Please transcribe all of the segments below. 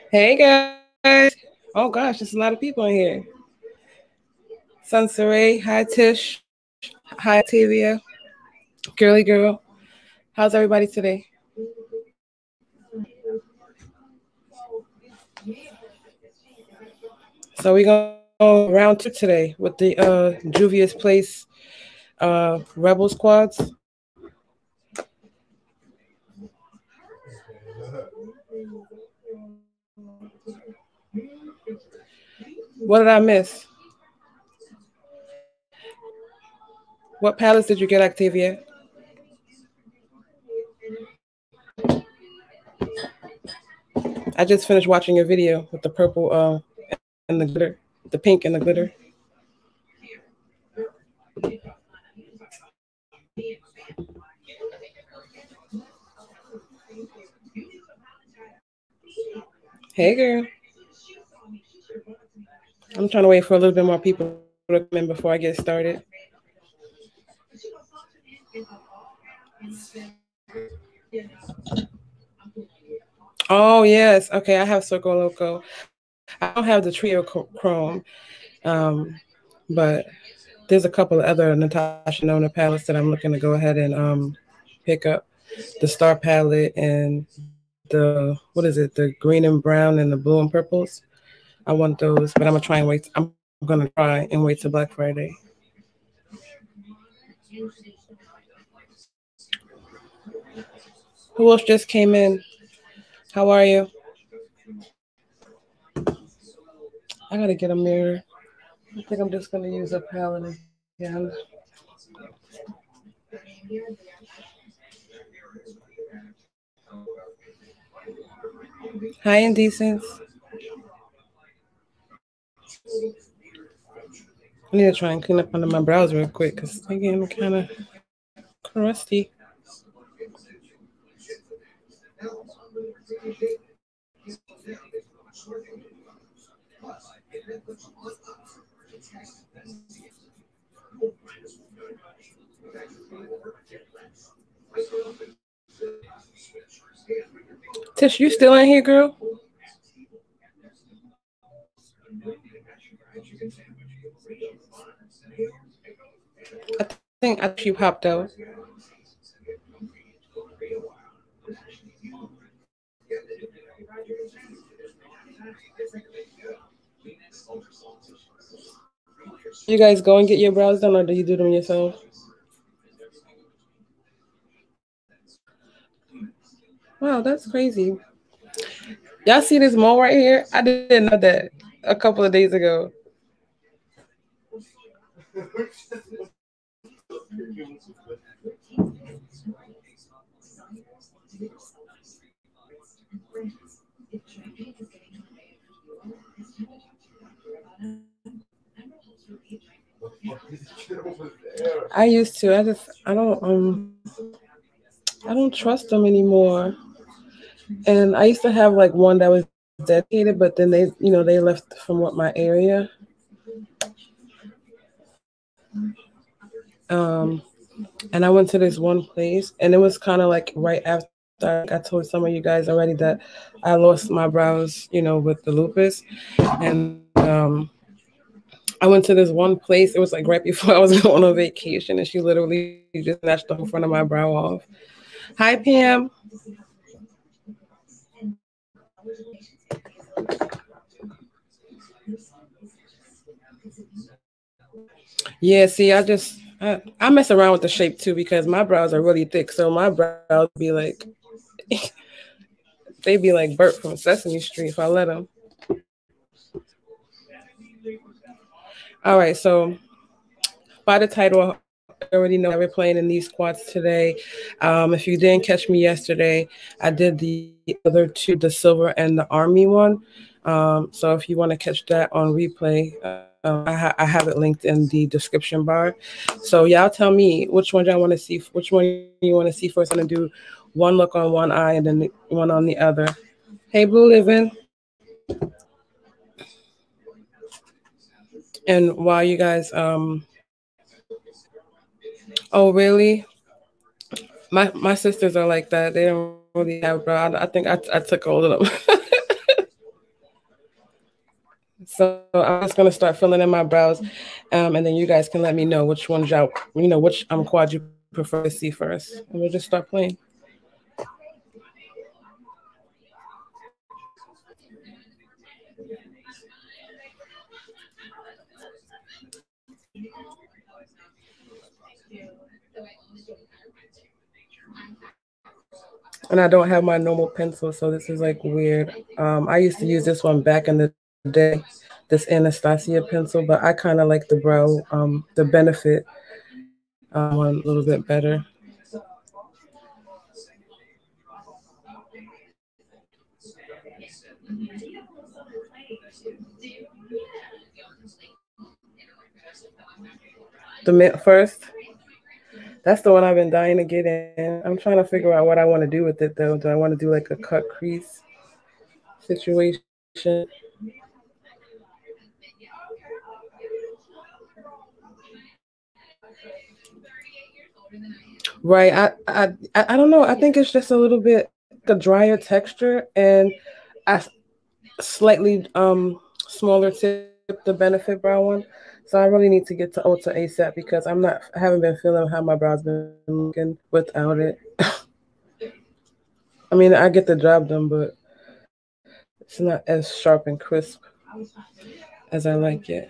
Hey guys. Oh gosh, there's a lot of people in here. Sunsaray, hi Tish, hi Octavia, girly girl. How's everybody today? So we're going round two today with the Juvia's Place Rebel Squads. What did I miss? What palace did you get, Octavia? I just finished watching a video with the purple and the glitter, the pink and the glitter. Hey girl. I'm trying to wait for a little bit more people to come in before I get started. Oh yes, okay. I have Circo Loco. I don't have the Trio Chrome, um, but there's a couple of other Natasha Nona palettes that I'm looking to go ahead and pick up. The Star palette and the what is it? The green and brown and the blue and purples. I want those, but I'm gonna try and wait. I'm gonna try and wait till Black Friday. Who else just came in? How are you? I gotta get a mirror. I think I'm just gonna use a palette again. Hi, Indecence. I need to try and clean up under my brows real quick because they're getting kind of crusty. Tish, you still in here, girl? I think she popped out. You guys go and get your brows done, or do you do them yourself? Wow, that's crazy. Y'all see this mole right here? I didn't know that a couple of days ago. I used to. I don't trust them anymore. And I used to have like one that was dedicated, but then they left from what my area. Um, and I went to this one place, and it was kind of like right after I told some of you guys already that I lost my brows, with the lupus, and I went to this one place. It was like right before I was going on vacation, and she literally just snatched the whole front of my brow off. Hi, Pam. Yeah, see, I mess around with the shape too because my brows are really thick, so my brows be like they be like Bert from Sesame Street if I let them. All right, so by the title, I already know that we're playing in these squads today. If you didn't catch me yesterday, I did the other two, the silver and the army one. So if you want to catch that on replay, I have it linked in the description bar. So y'all tell me which one y'all want to see. Which one you want to see first? I'm gonna do one look on one eye and then one on the other. Hey, Blue Living. And while you guys, oh really? My sisters are like that. They don't really have brow. I think I took all of them. So I'm just gonna start filling in my brows, and then you guys can let me know which ones y'all, which quad you prefer to see first, and we'll just start playing. And I don't have my normal pencil, so this is like weird. I used to use this one back in the day, this Anastasia pencil, but I kind of like the brow, the Benefit one a little bit better. The mint first. That's the one I've been dying to get in. I'm trying to figure out what I want to do with it though. Do I want to do like a cut crease situation? Right. I don't know. I think it's just a little bit a drier texture and a slightly smaller tip, the Benefit brow one. So I really need to get to Ulta ASAP because I haven't been feeling how my brows been looking without it. I mean, I get the job done, but it's not as sharp and crisp as I like it.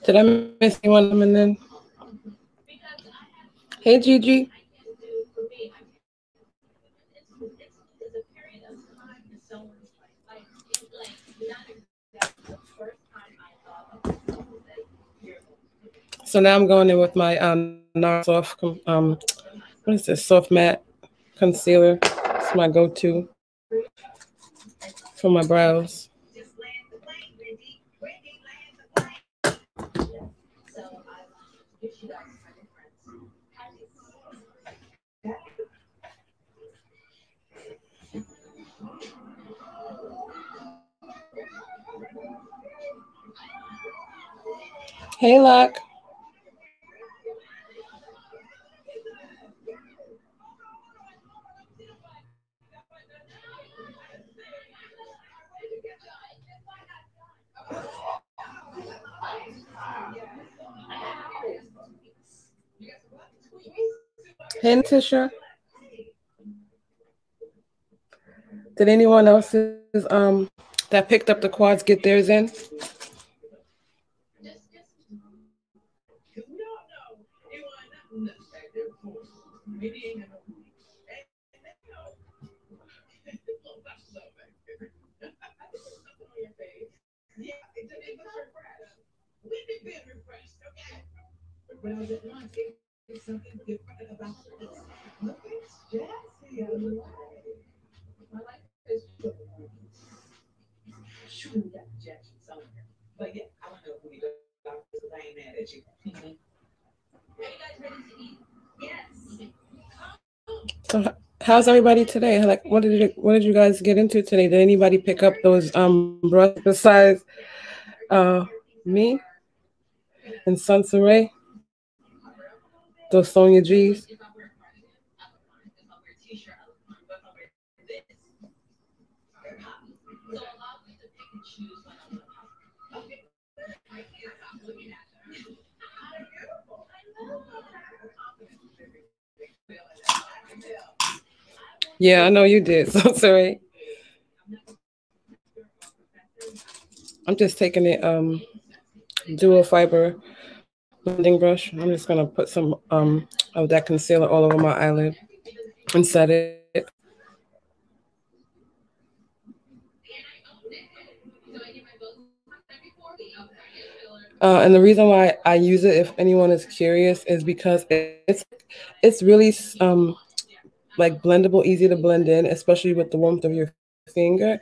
Did I miss anyone coming in? Hey, Gigi. So now I'm going in with my NARS what is this? Soft matte concealer. It's my go-to for my brows. Hey, Lock. Hey, Natisha. Did anyone else's that picked up the quads get theirs in? So how's everybody today? Like, what did you guys get into today? Did anybody pick up those brushes besides me and Sunsaray? Those Sonia G's. Yeah, I know you did. Sunsaray. I'm just taking it dual fiber blending brush. I'm just gonna put some of that concealer all over my eyelid and set it. And the reason why I use it, if anyone is curious, is because it's really like blendable, easy to blend in, especially with the warmth of your finger.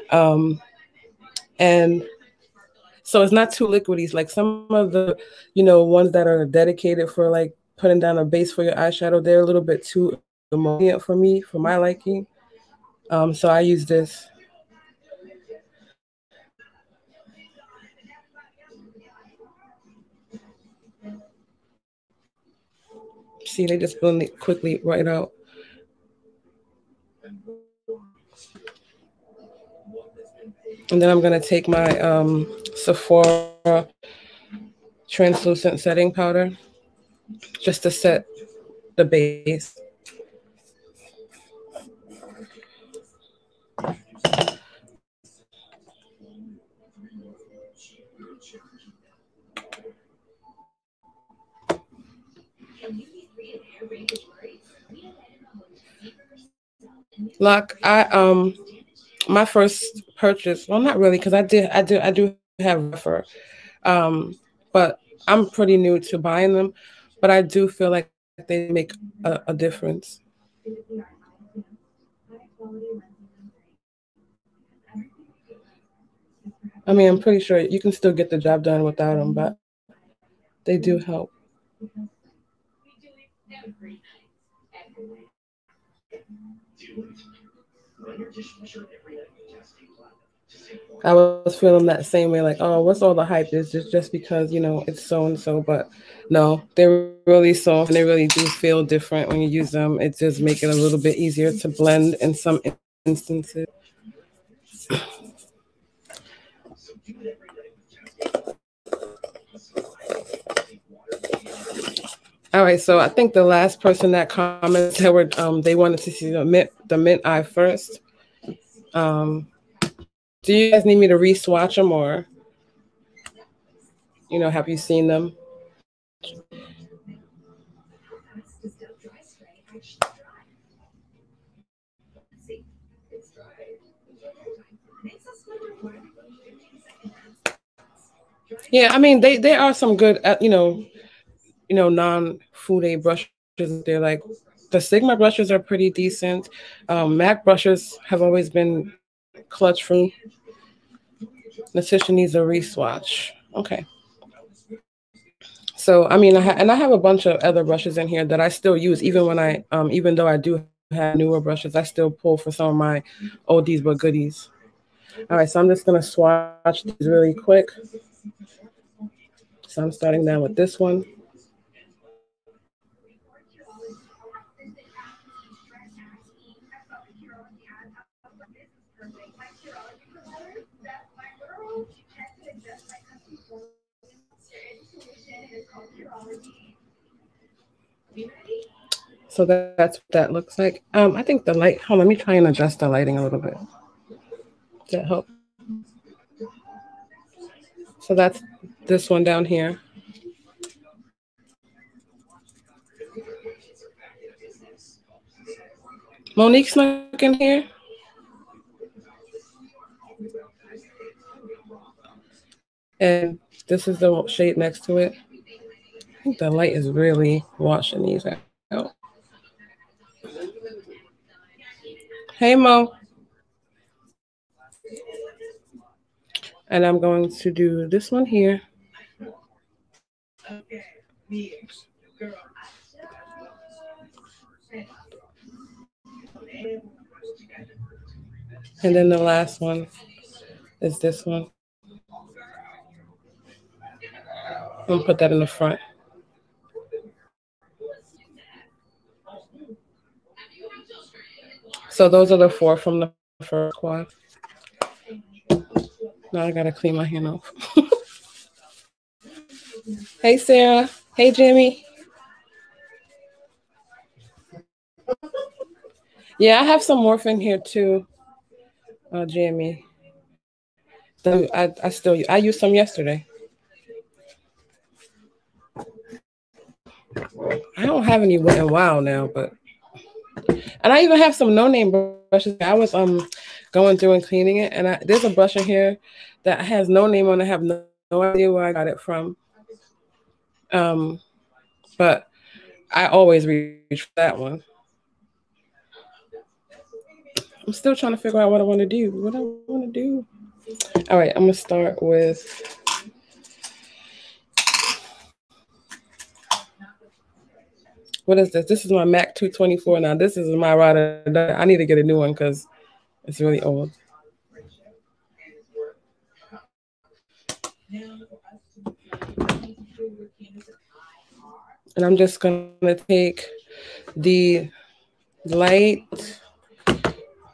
Um, and so it's not too liquidy. Like some of the, ones that are dedicated for like putting down a base for your eyeshadow, they're a little bit too emollient for me, for my liking. So I use this. See, they just blend it quickly right out. And then I'm gonna take my Sephora translucent setting powder just to set the base. Look, my first purchase. Well, not really, because I do have Refer, but I'm pretty new to buying them. But I do feel like they make a difference. I mean, I'm pretty sure you can still get the job done without them, but they do help. I was feeling that same way, like, oh, what's all the hype? Is just because it's so and so, but no, they're really soft and they really do feel different when you use them. It just make it a little bit easier to blend in some instances. All right, so I think the last person that commented they wanted to see the mint eye first. Um, do you guys need me to re-swatch them, or have you seen them? Yeah, I mean they are some good non food aid brushes. They're like the Sigma brushes are pretty decent. Mac brushes have always been clutch for me. Natisha needs a re-swatch. Okay. So I mean, I have a bunch of other brushes in here that I still use, even when even though I do have newer brushes, I still pull for some of my oldies but goodies. All right, so I'm just gonna swatch these really quick. So I'm starting down with this one. So that's what that looks like. I think the light. Hold on, let me try and adjust the lighting a little bit. Does that help? So that's this one down here. Monique snuck in here. And this is the shade next to it. I think the light is really washing these out. Hey Mo. And I'm going to do this one here. And then the last one is this one. I'm gonna put that in the front. So those are the four from the first squad. Now I gotta clean my hand off. Hey Sarah. Hey Jimmy. Yeah, I have some morph in here too, Jamie. I used some yesterday. I don't have any Wet and Wild now, but and I even have some no name brushes. I was going through and cleaning it, and there's a brush in here that has no name on it. I have no idea where I got it from. But I always reach for that one. I'm still trying to figure out what I want to do. What I want to do. All right, I'm gonna start with. What is this? This is my Mac 224. Now this is my Rada. I need to get a new one because it's really old. And I'm just gonna take the light.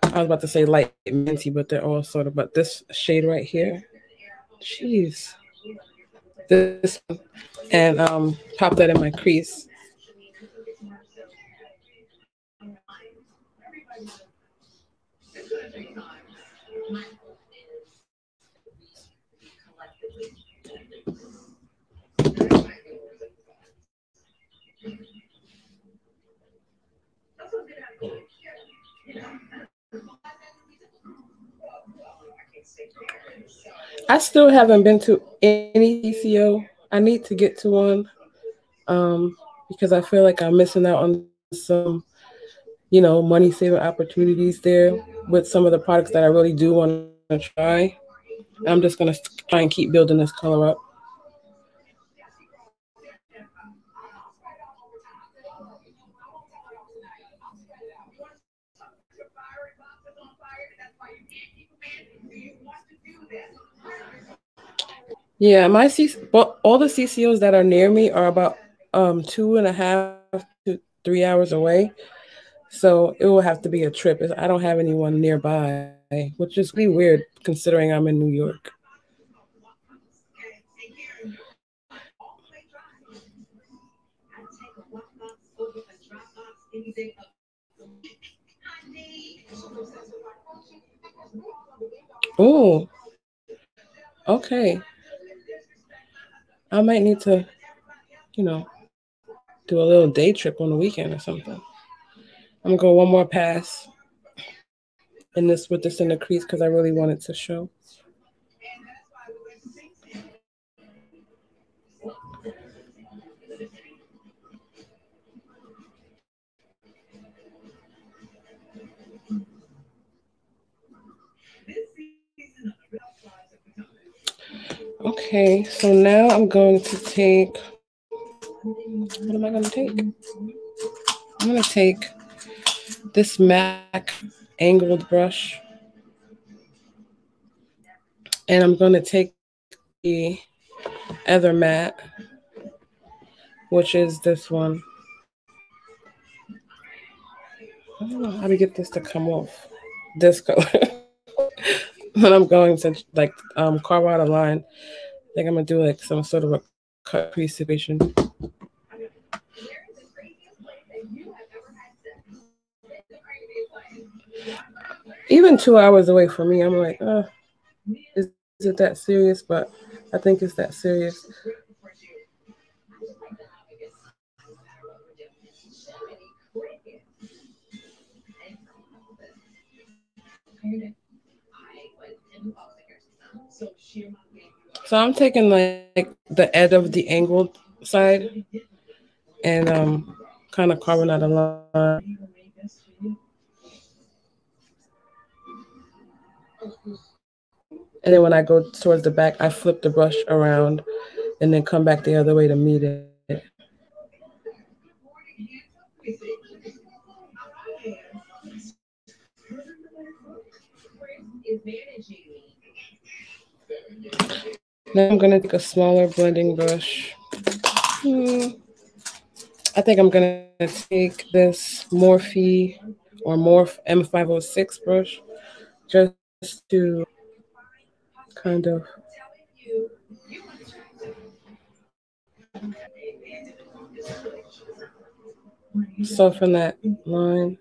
I was about to say light minty, but they're all sort of. But this shade right here, jeez, this one, and pop that in my crease. I still haven't been to any CCO. I need to get to one because I feel like I'm missing out on some, money saving opportunities there with some of the products that I really do want to try. I'm just gonna try and keep building this color up. Yeah, well, all the CCOs that are near me are about 2.5 to 3 hours away. So it will have to be a trip. I don't have anyone nearby, which is really weird considering I'm in New York. Oh, okay. I might need to, you know, do a little day trip on the weekend or something. I'm gonna go one more pass in this with this in the crease because I really want it to show. Okay, so now I'm going to take. What am I going to take? I'm going to take this MAC angled brush, and I'm going to take the other matte, which is this one. I don't know how to get this to come off this color. When I'm going to carve out a line, I think I'm gonna do like some sort of a cut crease situation. Even 2 hours away from me, I'm like, is it that serious? But I think it's that serious. So I'm taking like the edge of the angled side and kind of carving out a line. And then when I go towards the back, I flip the brush around and then come back the other way to meet it. Now I'm gonna take a smaller blending brush. I think I'm gonna take this Morphe or Morph M506 brush just to kind of soften that line.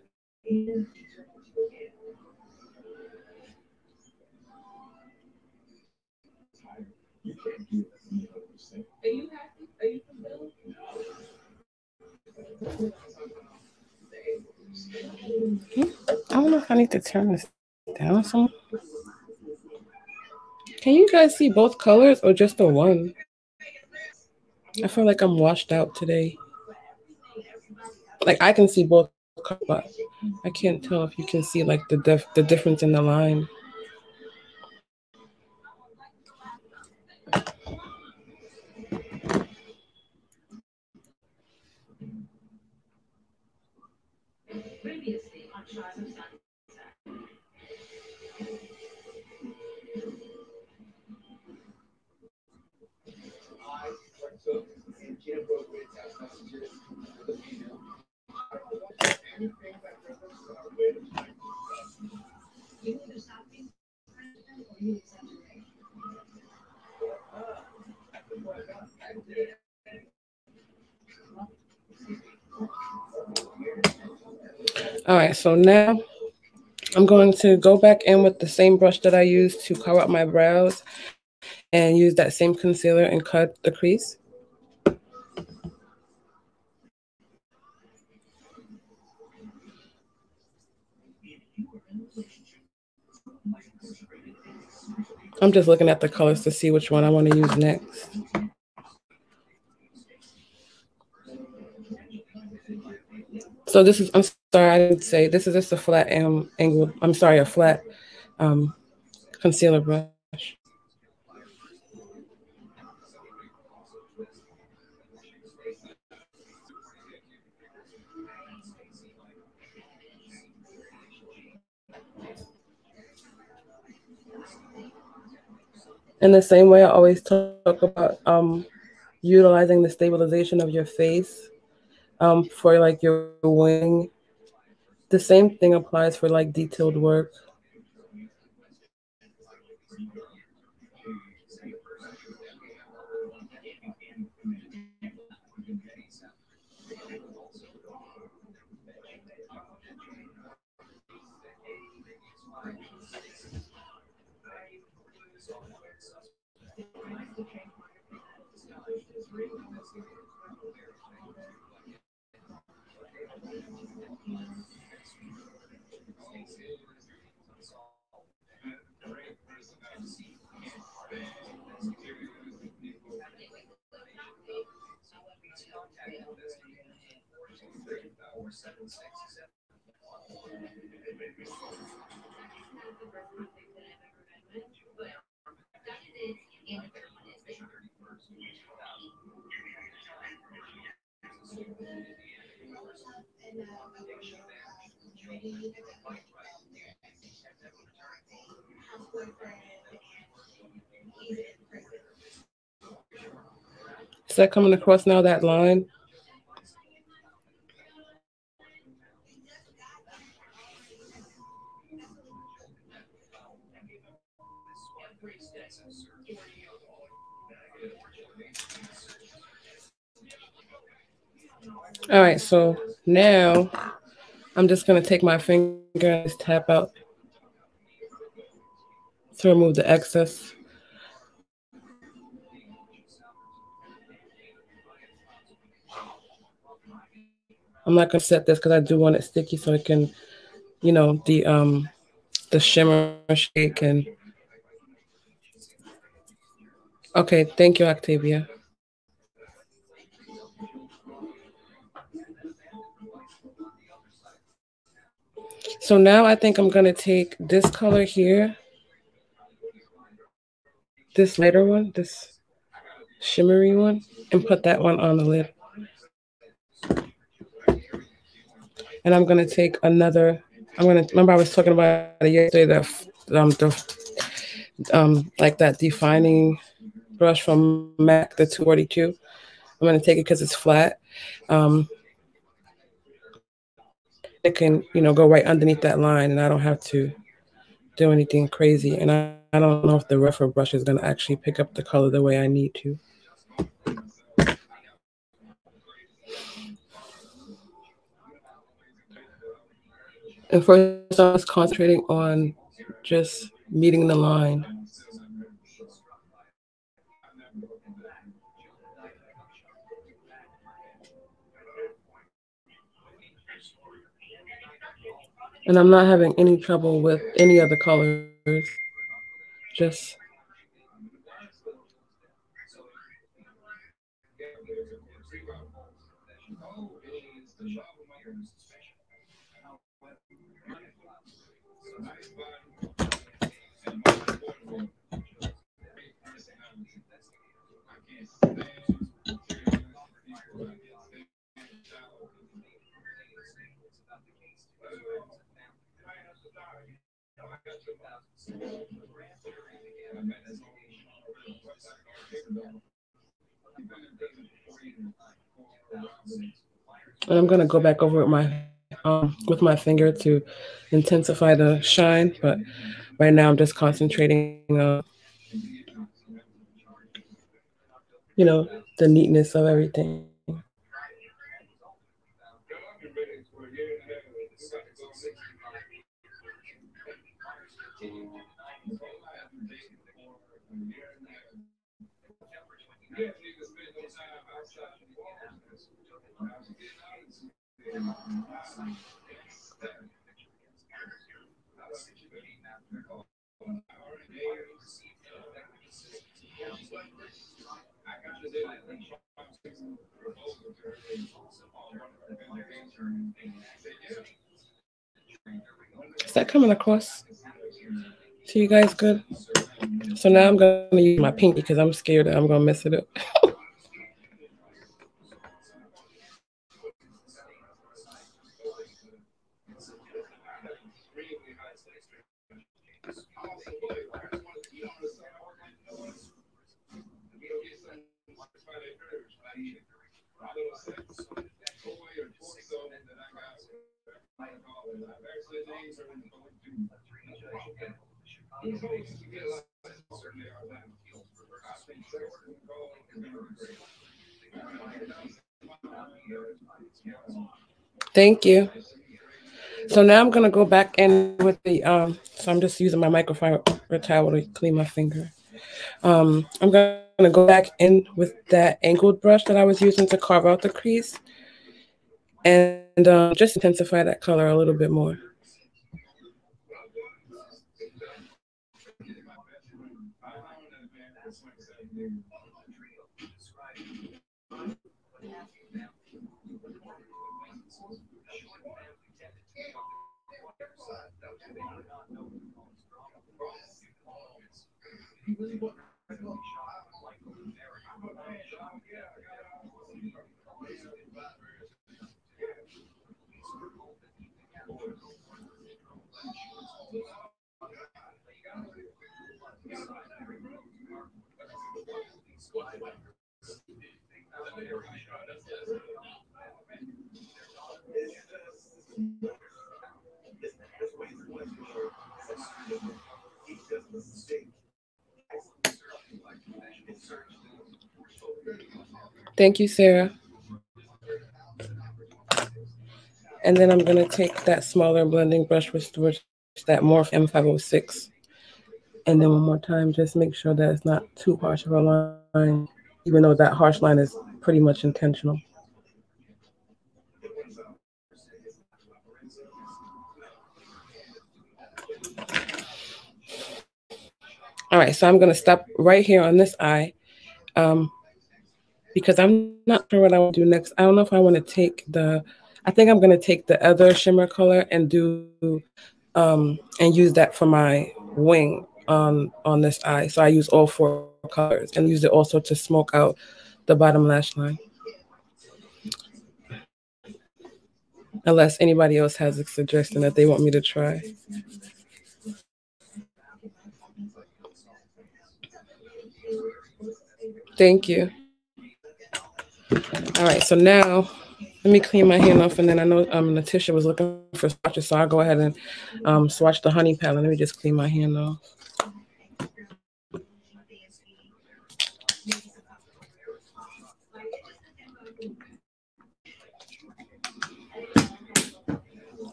I don't know if I need to turn this down some. Can you guys see both colors or just the one? I feel like I'm washed out today. Like I can see both colors, but I can't tell if you can see like the difference in the line. All right, so now I'm going to go back in with the same brush that I used to cover up my brows and use that same concealer and cut the crease. I'm just looking at the colors to see which one I want to use next. So this is, I'm sorry, I didn't say, this is just a flat angle, I'm sorry, a flat um, concealer brush. In the same way, I always talk about utilizing the stabilization of your face for like your wing. The same thing applies for like detailed work. Is that coming across now, that line? All right, so now I'm just gonna take my finger and just tap out to remove the excess. I'm not gonna set this because I do want it sticky so it can, you know, the shimmer shake and. Okay, thank you, Octavia. So now I think I'm gonna take this color here, this lighter one, this shimmery one, and put that one on the lid. And I'm gonna take another. I'm gonna remember I was talking about it yesterday. Like that defining brush from MAC, the 242. I'm gonna take it because it's flat. Um, it can, you know, go right underneath that line, and I don't have to do anything crazy. And I don't know if the rougher brush is gonna actually pick up the color the way I need to. And first, I was concentrating on just meeting the line. And I'm not having any trouble with any other colors. Just and I'm gonna go back over with my finger to intensify the shine, but right now I'm just concentrating on you know the neatness of everything. Is that coming across to you guys good? So now I'm gonna use my pinky because I'm scared that I'm gonna mess it up. Thank you. So now I'm gonna go back in with the So I'm just using my microfiber towel to clean my finger. I'm gonna go back in with that angled brush that I was using to carve out the crease, and just intensify that color a little bit more. Thank you, Sarah. And then I'm gonna take that smaller blending brush which that Morph M506. And then one more time, just make sure that it's not too harsh of a line, even though that harsh line is pretty much intentional. All right, so I'm gonna stop right here on this eye, um, because I'm not sure what I want to do next. I don't know if I want to take I think I'm gonna take the other shimmer color and and use that for my wing on this eye. So I use all four colors and use it also to smoke out the bottom lash line. Unless anybody else has a suggestion that they want me to try. Thank you. All right, so now let me clean my hand off, and then I know Letitia was looking for swatches, so I'll go ahead and swatch the honey palette. Let me just clean my hand off.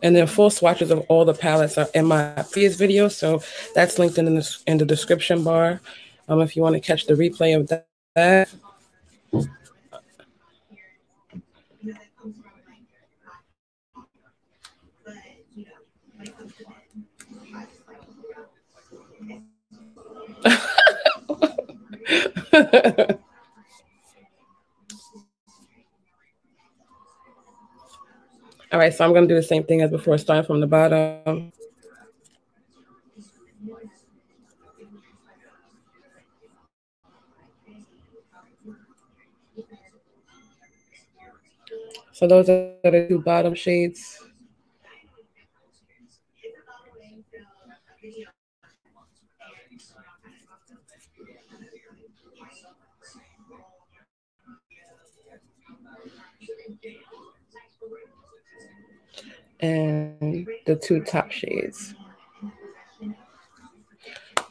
And then full swatches of all the palettes are in my previous video, so that's linked in the description bar. If you want to catch the replay of that. All right, so I'm going to do the same thing as before, starting from the bottom. So those are the two bottom shades. And the two top shades.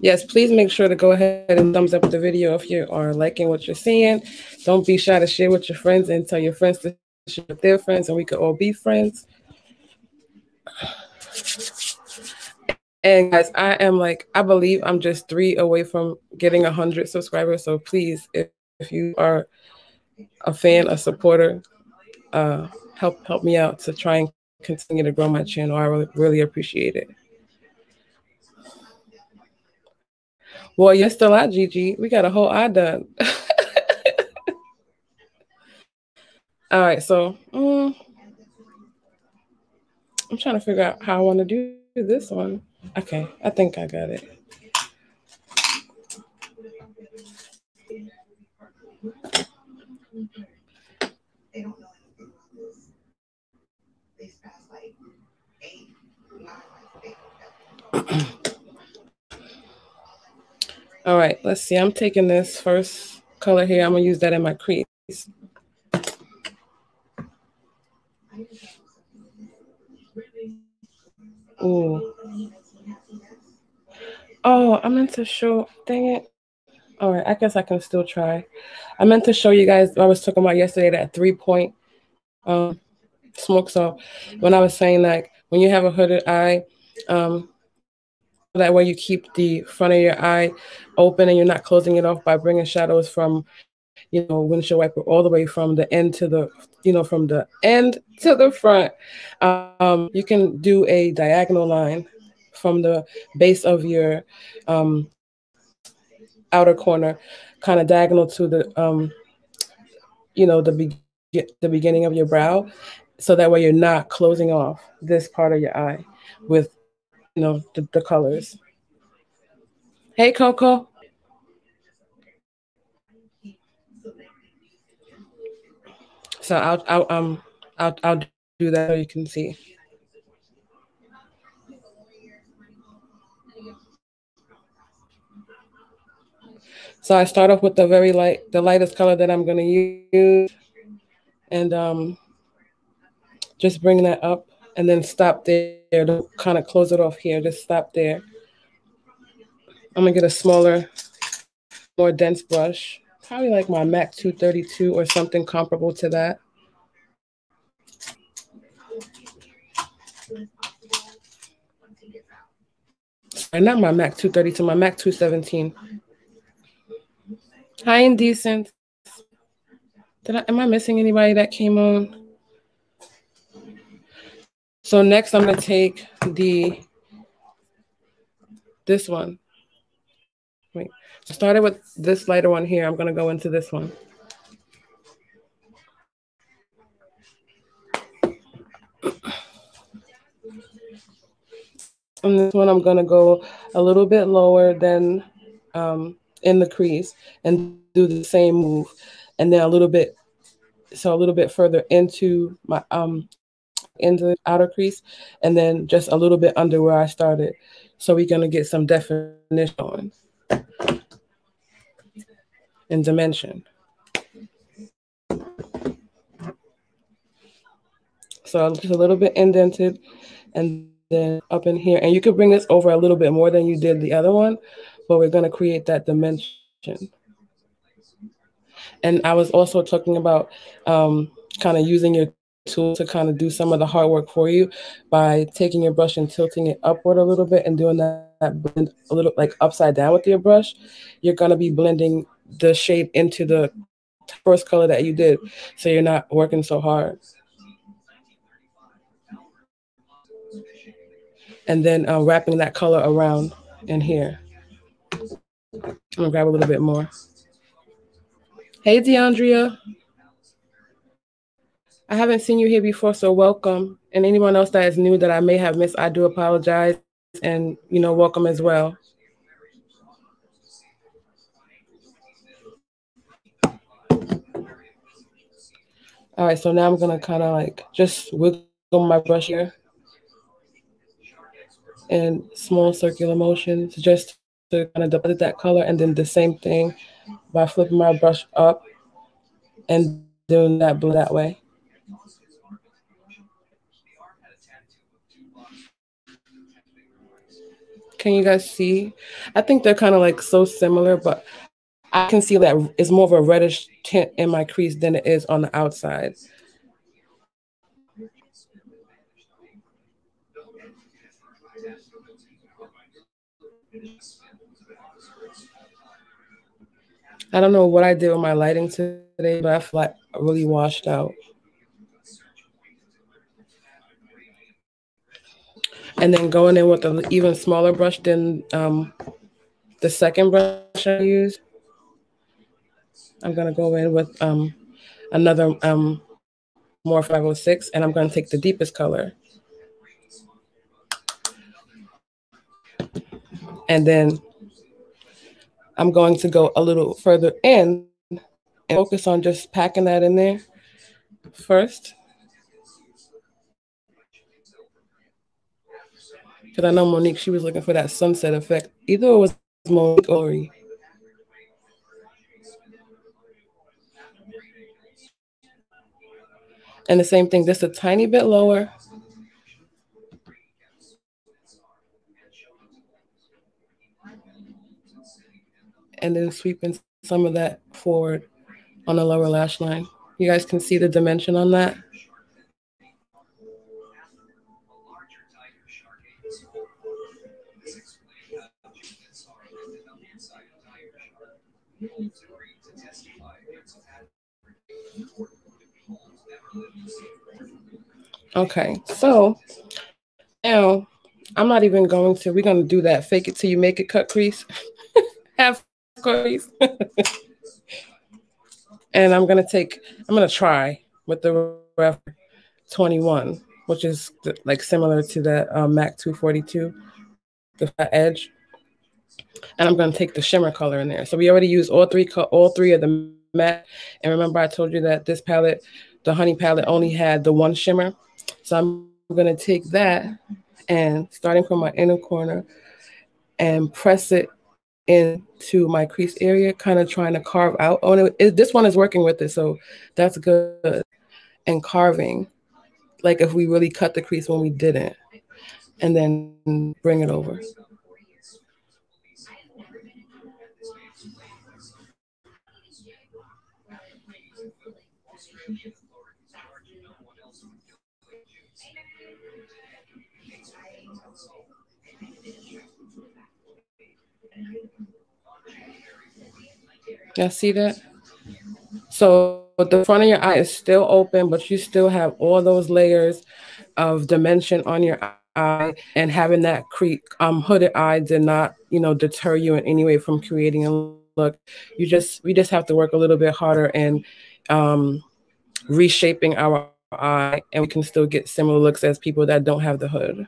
Yes, please make sure to go ahead and thumbs up the video if you are liking what you're seeing. Don't be shy to share with your friends and tell your friends to share with their friends, and we could all be friends. And guys, I believe I'm just 3 away from getting 100 subscribers. So please, if you are a fan, a supporter, help me out to try and continue to grow my channel. I really appreciate it. Well, you're still out, Gigi. We got a whole eye done. All right, so I'm trying to figure out how I want to do this one. Okay, I think I got it. All right, let's see. I'm taking this first color here. I'm going to use that in my crease. Ooh. Oh, I meant to show, dang it. All right, I guess I can still try. I meant to show you guys, I was talking about yesterday, that 3-point smoke. So when I was saying that when you have a hooded eye, that way you keep the front of your eye open and you're not closing it off by bringing shadows from, windshield wiper all the way from the end to the, from the end to the front. You can do a diagonal line from the base of your outer corner, kind of diagonal to the, the beginning of your brow. So that way you're not closing off this part of your eye with, the colors. Hey, Coco. So I'll do that so you can see. So I start off with the the lightest color that I'm going to use, and just bring that up, and then stop there. Don't kind of close it off here. Just stop there. I'm gonna get a smaller, more dense brush, probably like my MAC 232 or something comparable to that. Sorry, not my MAC 232, my MAC 217. Hi, Indecent. Am I missing anybody that came on? So next I'm gonna take this one. Wait, so started with this lighter one here. I'm gonna go into this one. And this one I'm gonna go a little bit lower than in the crease and do the same move, and then a little bit further into my into the outer crease, and then just a little bit under where I started. So we're gonna get some definition on and dimension. So just a little bit indented, and then up in here, and you could bring this over a little bit more than you did the other one, but we're gonna create that dimension. And I was also talking about kind of using your tool to kind of do some of the hard work for you by taking your brush and tilting it upward a little bit and doing that blend a little like upside down with your brush. You're going to be blending the shade into the first color that you did, so you're not working so hard. And then wrapping that color around in here. I'm going to grab a little bit more. Hey, DeAndrea. I haven't seen you here before, so welcome. And anyone else that is new that I may have missed, I do apologize, and welcome as well. All right, so now I'm gonna kind of like just wiggle my brush here in small circular motions, just to kind of deposit that color, and then the same thing by flipping my brush up and doing that blend that way. Can you guys see? I think they're kind of like so similar, but I can see that it's more of a reddish tint in my crease than it is on the outside. I don't know what I did with my lighting today, but I feel like really washed out. And then going in with an even smaller brush than the second brush I used, I'm gonna go in with another more 506, and I'm gonna take the deepest color, and then I'm going to go a little further in and focus on just packing that in there first, because I know Monique, she was looking for that sunset effect. Either it was Monique or Lori. And the same thing, just a tiny bit lower, and then sweeping some of that forward on the lower lash line. You guys can see the dimension on that. Okay, so now I'm not even going to, we're going to do that fake it till you make it cut crease, half cut crease. And I'm going to try with the Ref 21, which is like similar to that MAC 242, the flat edge. And I'm going to take the shimmer color in there. So we already used all three of the matte. And remember, I told you that this palette, the Honey palette, only had the one shimmer. So I'm going to take that and starting from my inner corner and press it into my crease area, kind of trying to carve out. Oh, this one is working with it, so that's good. And carving, like if we really cut the crease when we didn't, and then bring it over. Y'all see that? So the front of your eye is still open, but you still have all those layers of dimension on your eye, and having that hooded eye did not, deter you in any way from creating a look. We just have to work a little bit harder and reshaping our eye, and we can still get similar looks as people that don't have the hood.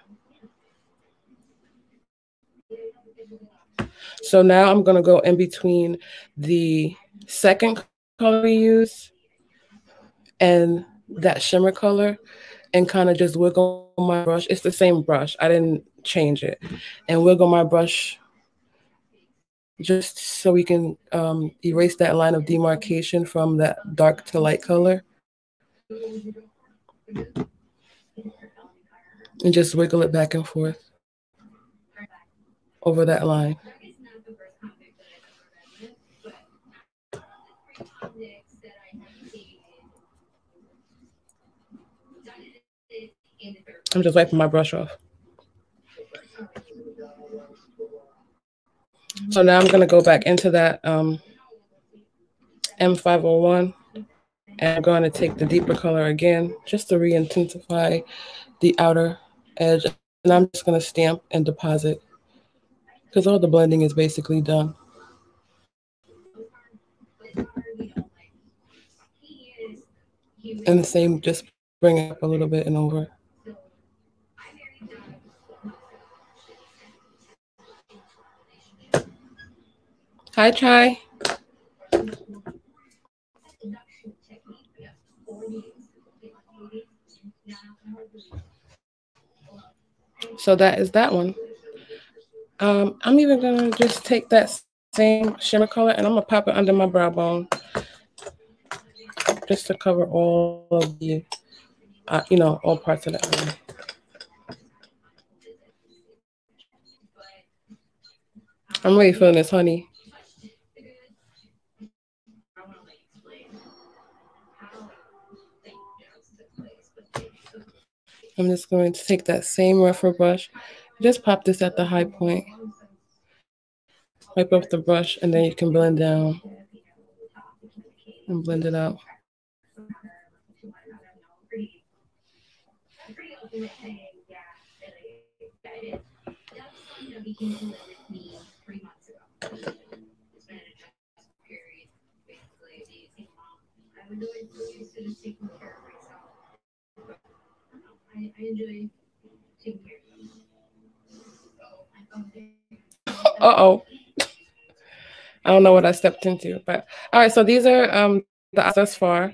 So now I'm going to go in between the second color we use and that shimmer color and kind of just wiggle my brush. It's the same brush. I didn't change it. And wiggle my brush just so we can erase that line of demarcation from that dark to light color. And just wiggle it back and forth over that line. I'm just wiping my brush off. So now I'm going to go back into that M501, and I'm going to take the deeper color again just to re-intensify the outer edge. And I'm just going to stamp and deposit because all the blending is basically done. And the same, just bring it up a little bit and over. Hi, Chai. So that is that one. I'm even gonna just take that same shimmer color and I'm gonna pop it under my brow bone just to cover all of the, all parts of the eye. I'm really feeling this honey. I'm just going to take that same rougher brush, just pop this at the high point, wipe off the brush, and then you can blend down and blend it out. Uh-oh. I don't know what I stepped into, but all right. So these are the eyes thus far.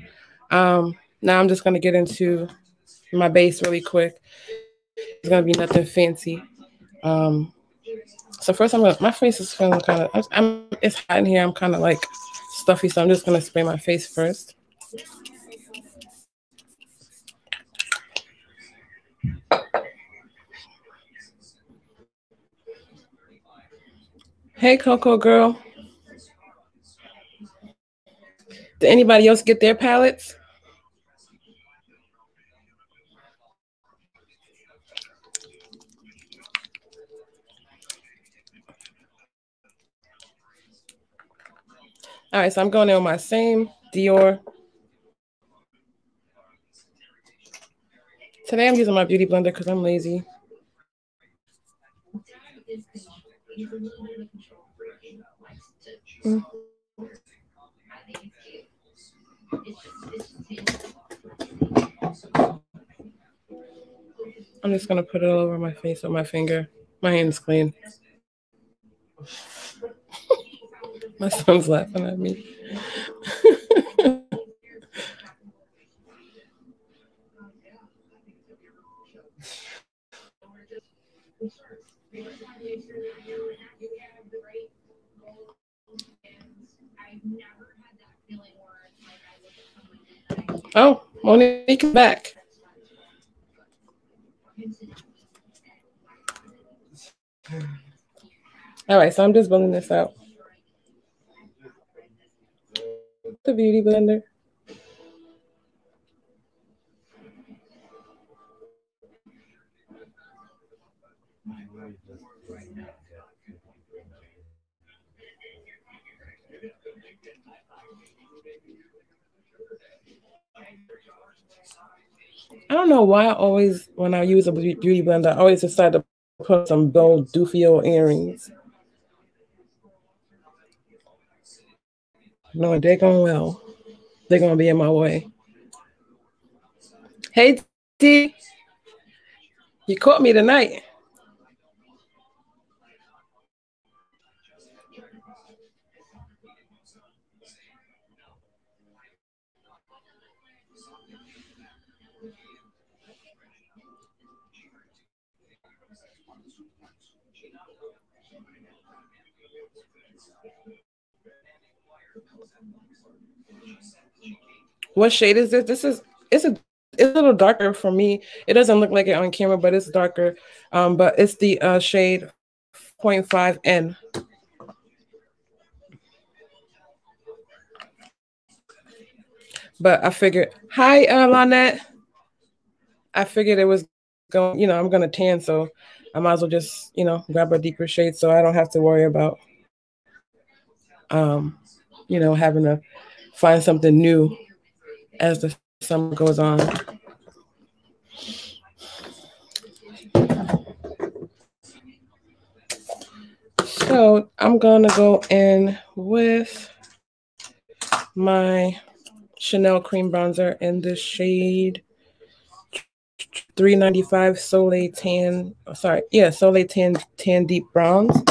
Now I'm just gonna get into my base really quick. It's gonna be nothing fancy. Um, so first, my face is feeling kind of. It's hot in here. I'm kind of like stuffy, so I'm just gonna spray my face first. Hey, Coco girl. Did anybody else get their palettes? All right, so I'm going in with my same Dior. Today I'm using my beauty blender because I'm lazy. Mm. I'm just gonna put it all over my face with my finger. My hand's clean. My son's laughing at me. Oh, Monique is back. All right, so I'm just blending this out. The beauty blender. I don't know why I always, when I use a beauty blender, I always decide to put some gold doofy old earrings. Knowing they're going well, they're going to be in my way. Hey, T, you caught me tonight. What shade is this? It's a little darker for me. It doesn't look like it on camera, but it's darker. But it's the shade 0.5N. But I figured, hi, Lynette. I figured it was going, I'm going to tan, so I might as well just, grab a deeper shade so I don't have to worry about, having to find something new as the summer goes on. So I'm going to go in with my Chanel cream bronzer in the shade 395 Soleil Tan. Oh, sorry, yeah, Soleil Tan Deep Bronze.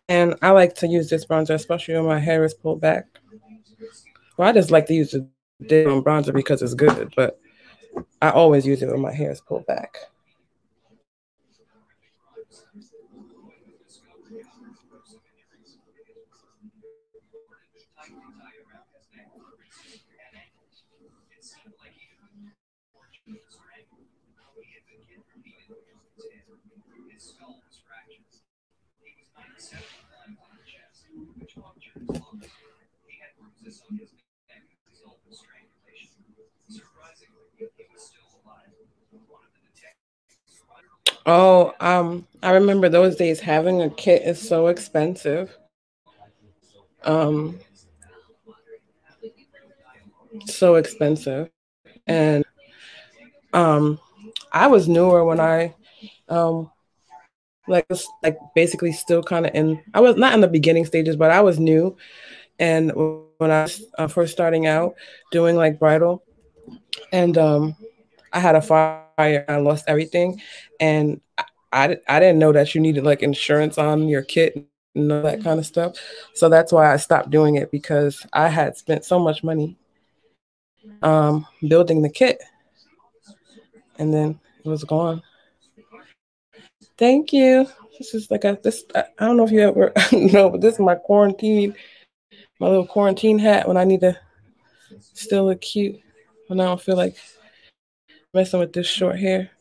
And I like to use this bronzer, especially when my hair is pulled back. Well, I just like to use the damn bronzer because it's good, but I always use it when my hair is pulled back. I remember those days having a kit is so expensive. Um, so expensive. And um I was newer when I like was like basically still kind of in I was not in the beginning stages, but I was new and when I was first starting out doing like bridal and I had a fire, I lost everything and I didn't know that you needed like insurance on your kit and all that kind of stuff. So that's why I stopped doing it because I had spent so much money building the kit and then it was gone. Thank you. This is like a this. I don't know if you ever know, but this is my quarantine, my little quarantine hat when I need to still look cute when I don't feel like messing with this short hair.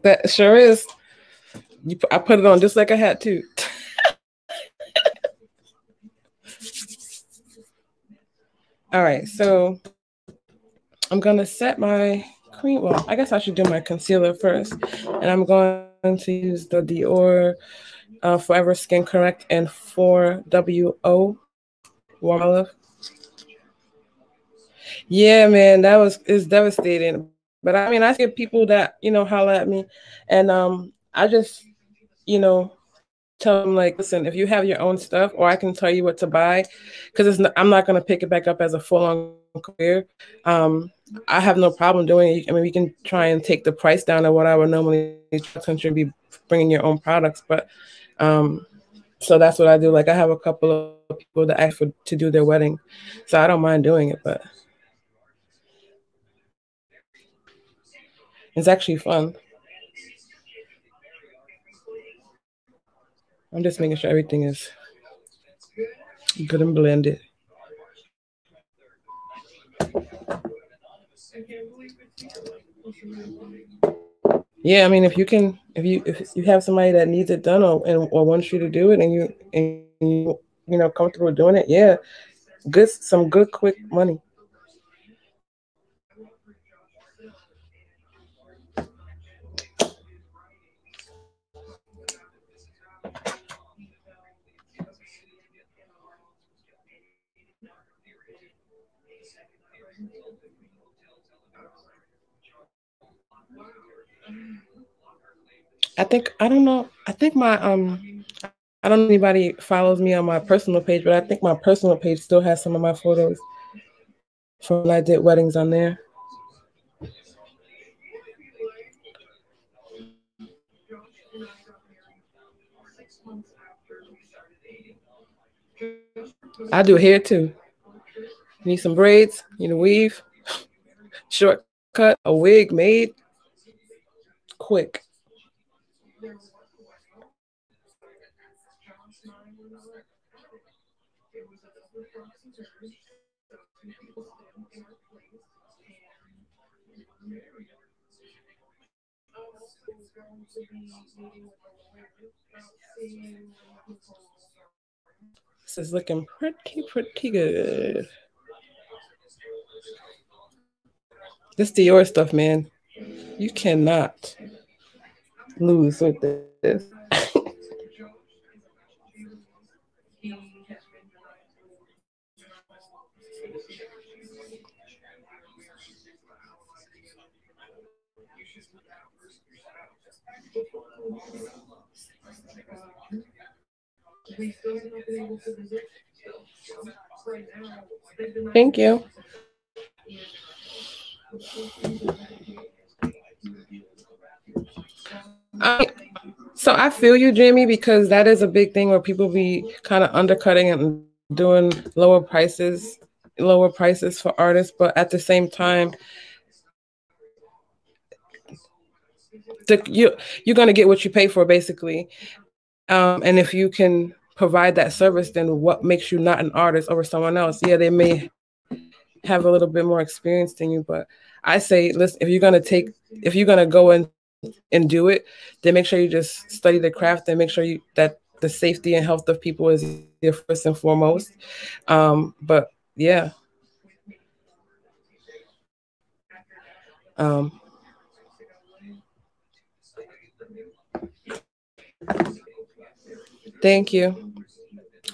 That sure is. I put it on just like a hat too. All right, so I'm gonna set my cream. Well, I guess I should do my concealer first, and I'm going to use the Dior Forever Skin Correct and 4WO Warm Olive. Yeah, man, that was is devastating. But I mean, I see people that holler at me, and I just tell them like, listen, if you have your own stuff, or I can tell you what to buy, because I'm not gonna pick it back up as a full on career. Um, I have no problem doing it. I mean, we can try and take the price down of what I would normally country be bringing your own products, but um, so that's what I do. Like I have a couple of people that ask for to do their wedding, so I don't mind doing it, but it's actually fun. I'm just making sure everything is good and blended. Yeah, I mean, if you have somebody that needs it done or wants you to do it, and you comfortable doing it, yeah, some good quick money. I don't know. I think my I don't know if anybody follows me on my personal page, but I think my personal page still has some of my photos from when I did weddings on there. I do hair too. You need some braids, you need a weave, shortcut, a wig made quick. This is looking pretty good. This Dior stuff, man. You cannot lose with this. Thank you. So I feel you, Jamie, because that is a big thing where people be kind of undercutting and doing lower prices for artists, but at the same time, you're gonna get what you pay for, basically. And if you can provide that service, then what makes you not an artist over someone else? Yeah, they may have a little bit more experience than you, but I say, listen, if you're gonna go and do it, then make sure you just study the craft and make sure that the safety and health of people is your first and foremost. But yeah. Um, Thank you.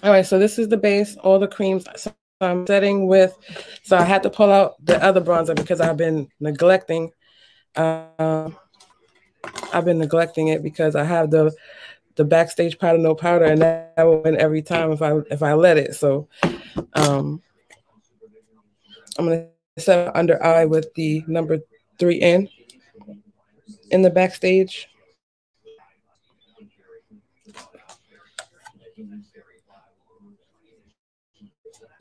All right, so this is the base, all the creams. So I'm setting with, so I had to pull out the other bronzer because um, I've been neglecting it because I have the backstage powder no powder, and that will win every time if I let it. So um, I'm gonna set under eye with the number 3N in the backstage.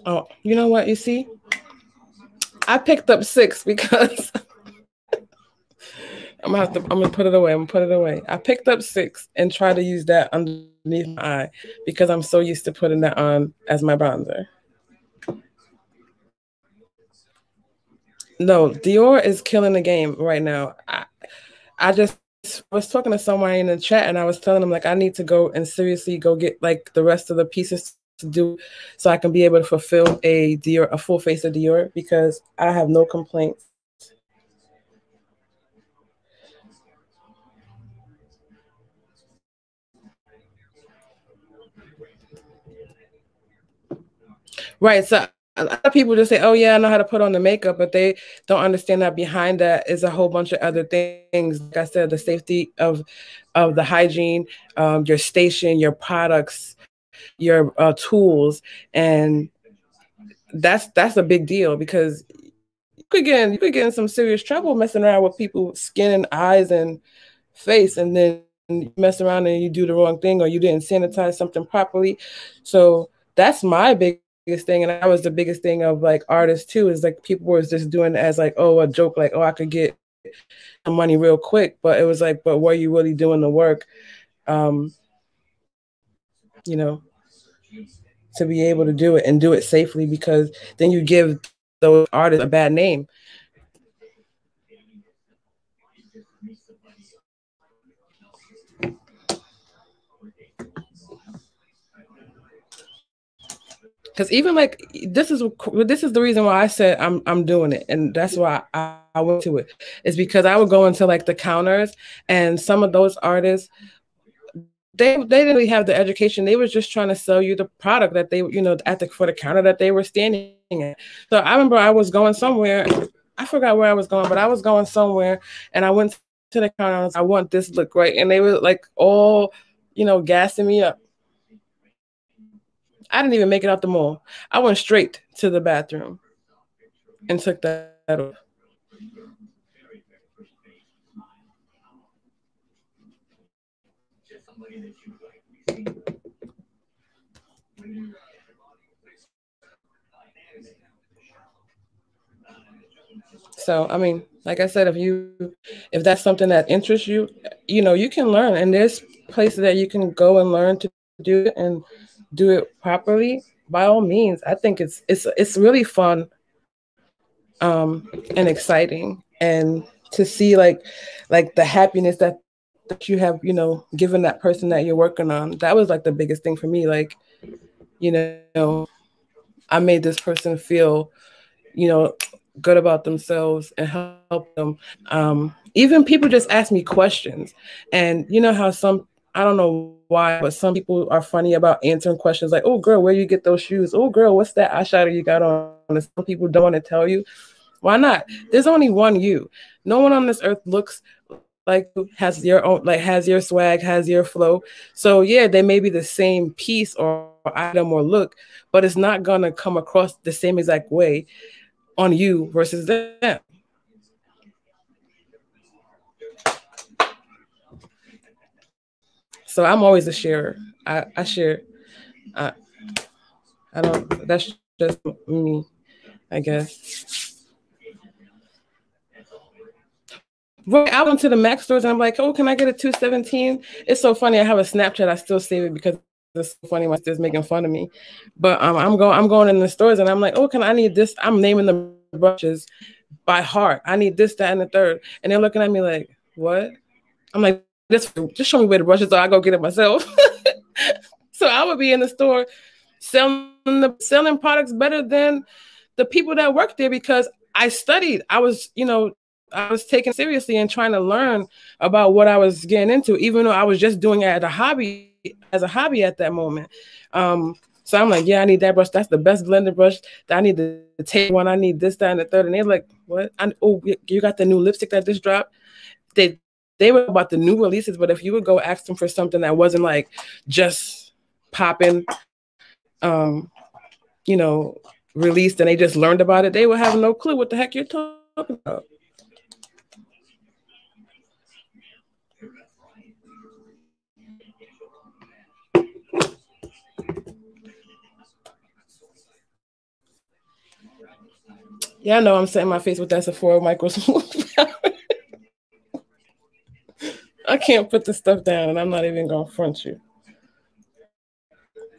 Oh, you know what? You see, I picked up 6 because I'm gonna put it away. I'm gonna put it away. I picked up 6 and try to use that underneath my eye because I'm so used to putting that on as my bronzer. No, Dior is killing the game right now. I just was talking to someone in the chat and I was telling them like I need to go and seriously go get like the rest of the pieces to do so I can be able to fulfill a full face of Dior because I have no complaints. Right. So a lot of people just say, "Oh yeah, I know how to put on the makeup," but they don't understand that behind that is a whole bunch of other things. Like I said, the safety of the hygiene, your station, your products, your tools, and that's a big deal because you could get in some serious trouble messing around with people's skin and eyes and face, and then you mess around and you do the wrong thing or you didn't sanitize something properly. So that's my biggest thing, and that was the biggest thing of like artists too. Is like people were just doing it as like, oh, a joke, like, oh, I could get some money real quick, but it was like, but were you really doing the work? Um, you know, to be able to do it and do it safely, because then you give those artists a bad name. Because even like this is the reason why I said I'm doing it, and that's why I went to it. Is because I would go into like the counters, and some of those artists they didn't really have the education. They were just trying to sell you the product that they for the counter that they were standing at. So I remember I was going somewhere. I forgot where I was going, but I was going somewhere, and I went to the counter. And I was, I want this look right, and they were like all gassing me up. I didn't even make it out the mall. I went straight to the bathroom and took that off. So, I mean, like I said, if that's something that interests you, you can learn, and there's places that you can go and learn to do it and do it properly. By all means, I think it's really fun, and exciting, and to see like the happiness that you have, given that person that you're working on. That was like the biggest thing for me. Like, you know, I made this person feel, you know, good about themselves and help them. Even people just ask me questions, and you know how I don't know why, but some people are funny about answering questions like, "Oh, girl, where you get those shoes? Oh, girl, what's that eyeshadow you got on?" And some people don't want to tell you. Why not? There's only one you. No one on this earth looks like has your own, like has your swag, has your flow. So yeah, they may be the same piece or item or look, but it's not gonna come across the same exact way on you versus them. So I'm always a sharer. I share. I, I don't. That's just me, I guess. Right, I went to the Mac stores and I'm like, oh, can I get a 217? It's so funny. I have a Snapchat. I still save it because it's so funny. My sister's making fun of me. But I'm going in the stores and I'm like, oh, can I need this? I'm naming the brushes by heart. I need this, that, and the third. And they're looking at me like, what? I'm like, this, just show me where the brushes are. I go get it myself. So I would be in the store selling products better than the people that work there because I studied. I was, I was taking seriously and trying to learn about what I was getting into, even though I was just doing it as a hobby at that moment. So I'm like, yeah, I need that brush. That's the best blender brush. I need the tape one. I need this, that, and the third. And they're like, what? Oh, you got the new lipstick that just dropped? They were about the new releases, but if you would go ask them for something that wasn't like just popping, you know, released and they just learned about it, they would have no clue what the heck you're talking about. Yeah, I know I'm setting my face with that Sephora micro smooth powder. I can't put the stuff down and I'm not even gonna front you.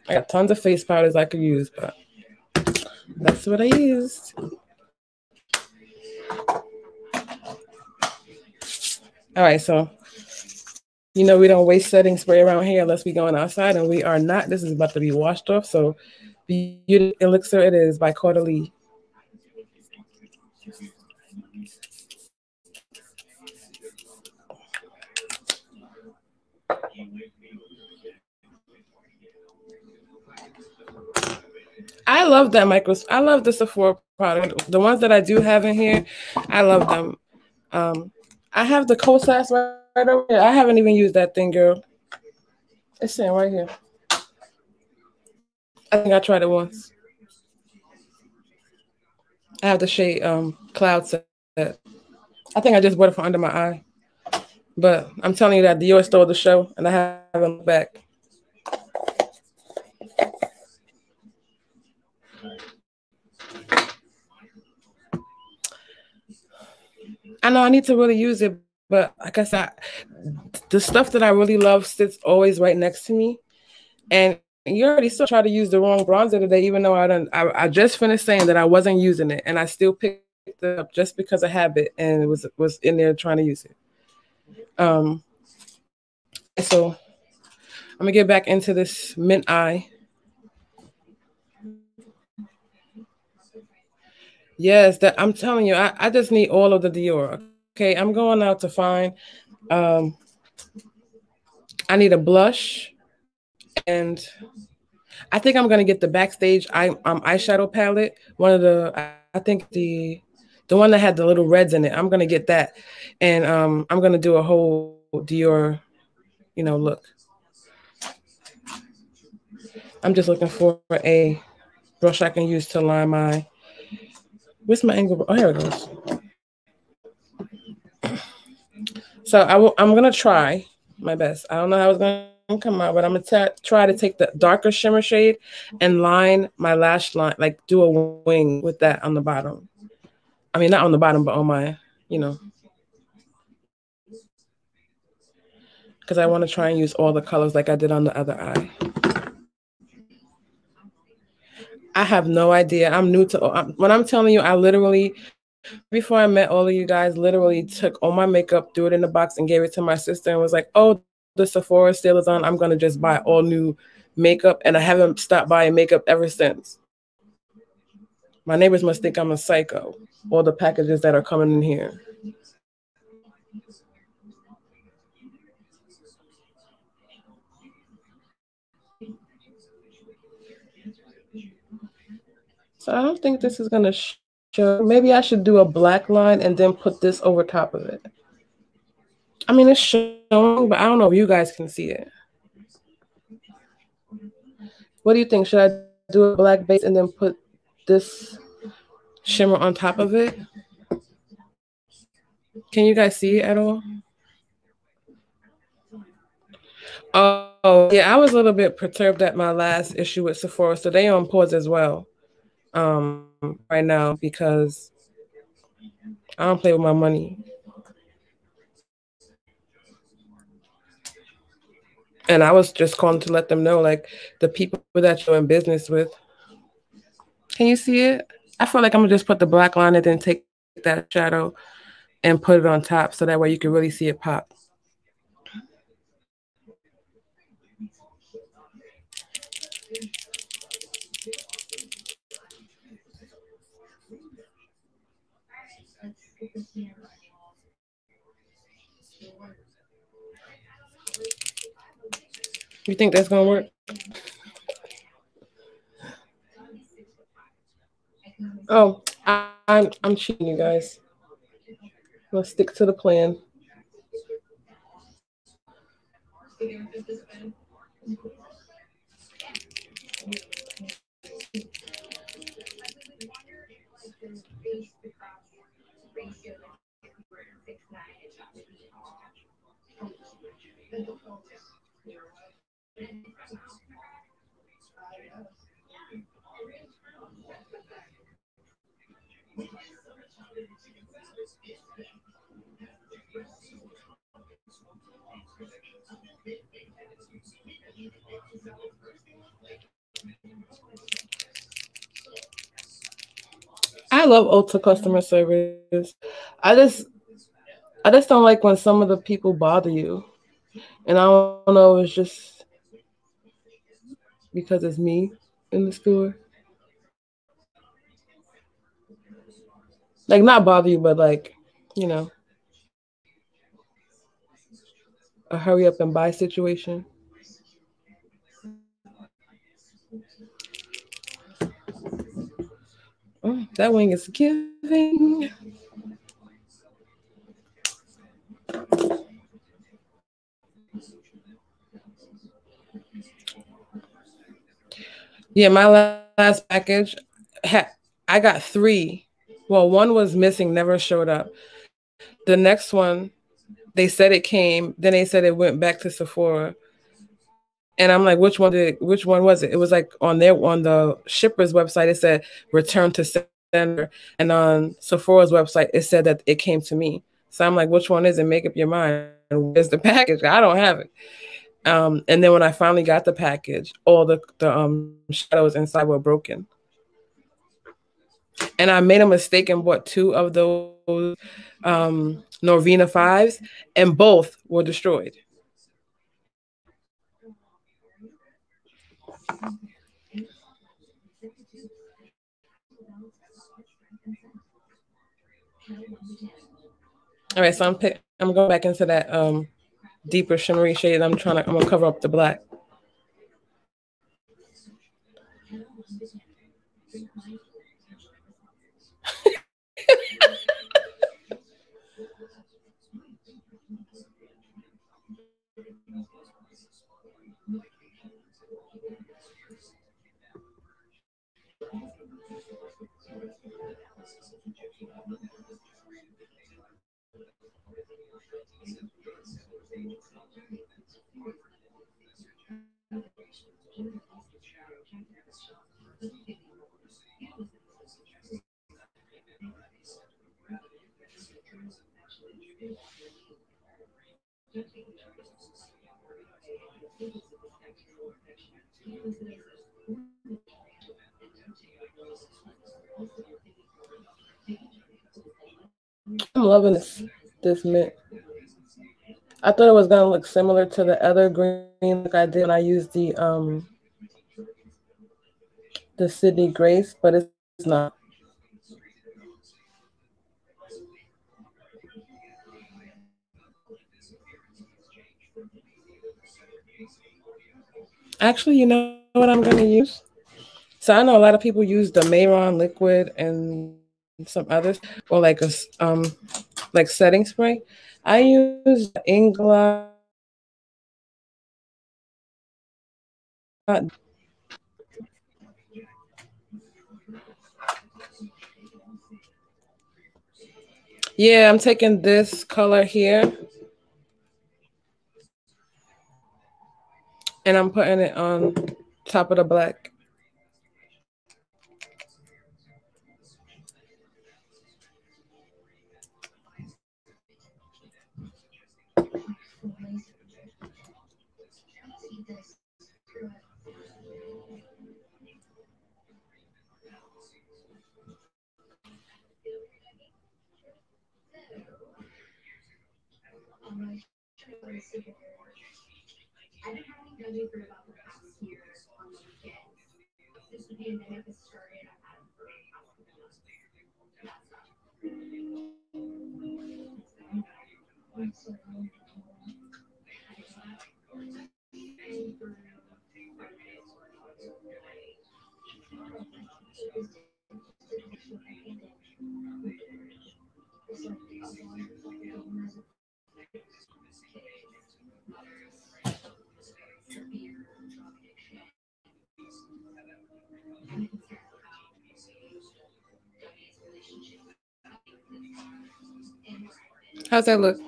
I got tons of face powders I could use, but that's what I used. All right, so we don't waste setting spray around here unless we going outside, and we are not. This is about to be washed off, so Beauty Elixir it is by Caudalie. I love that I love the Sephora product. The ones that I do have in here, I love them. I have the Kosas right over here. I haven't even used that thing, girl. It's sitting right here. I think I tried it once. I have the shade Cloud Set. I think I just bought it from under my eye. But I'm telling you that Dior stole the show, and I haven't looked back. I know I need to really use it, but like I said, the stuff that I really love sits always right next to me. And you already still try to use the wrong bronzer today, even though I just finished saying that I wasn't using it, and I still picked it up just because of habit, and it was in there trying to use it. So I'm gonna get back into this mint eye. Yes, that I'm telling you, I just need all of the Dior. Okay, I'm going out to find. I need a blush, and I think I'm gonna get the Backstage eyeshadow palette. One of I think the one that had the little reds in it. I'm gonna get that, and I'm gonna do a whole Dior, look. I'm just looking for a brush I can use to line my. Where's my angle? Oh, here it goes. So I'm gonna try my best. I don't know how it's gonna come out, but I'm gonna try to take the darker shimmer shade and line my lash line, like do a wing with that on the bottom. I mean, not on the bottom, but on my, because I want to try and use all the colors like I did on the other eye. I have no idea. I'm new to when I'm telling you, I literally, before I met all of you guys, literally took all my makeup, threw it in the box, and gave it to my sister and was like, oh, the Sephora sale is on. I'm going to just buy all new makeup. And I haven't stopped buying makeup ever since. My neighbors must think I'm a psycho. All the packages that are coming in here. So I don't think this is going to show. Maybe I should do a black line and then put this over top of it. I mean, it's showing, but I don't know if you guys can see it. What do you think? Should I do a black base and then put this shimmer on top of it? Can you guys see it at all? Oh, yeah, I was a little bit perturbed at my last issue with Sephora, so they on pause as well right now because I don't play with my money. And I was just calling to let them know, like, the people that you're in business with. Can you see it? I feel like I'm gonna just put the black line and then take that shadow and put it on top so that way you can really see it pop. You think that's gonna work? Oh, I'm cheating, you guys. Let's stick to the plan. I love Ulta customer service. I just I just don't like when some of the people bother you. And I don't know if it's just because it's me in the store. Like not bother you, but like, you know, a hurry up and buy situation. Oh, that wing is giving. Yeah, my last package, I got three. Well, one was missing, never showed up. The next one, they said it came. Then they said it went back to Sephora. And I'm like, which one was it? It was like on the shipper's website, it said return to sender. And on Sephora's website, it said that it came to me. So I'm like, which one is it? Make up your mind. Where's the package? I don't have it. And then when I finally got the package, all the shadows inside were broken. And I made a mistake and bought two of those Norvina 5s, and both were destroyed. All right, so I'm going back into that deeper shimmery shade. I'm gonna cover up the black. I'm loving this mint. I thought it was gonna look similar to the other green look I did when I used the Sydney Grace, but it's not. Actually, you know what I'm gonna use? So I know a lot of people use the Mayron liquid and some others, or like like setting spray. I use Ingla. Yeah, I'm taking this color here and I'm putting it on top of the black. How's that look?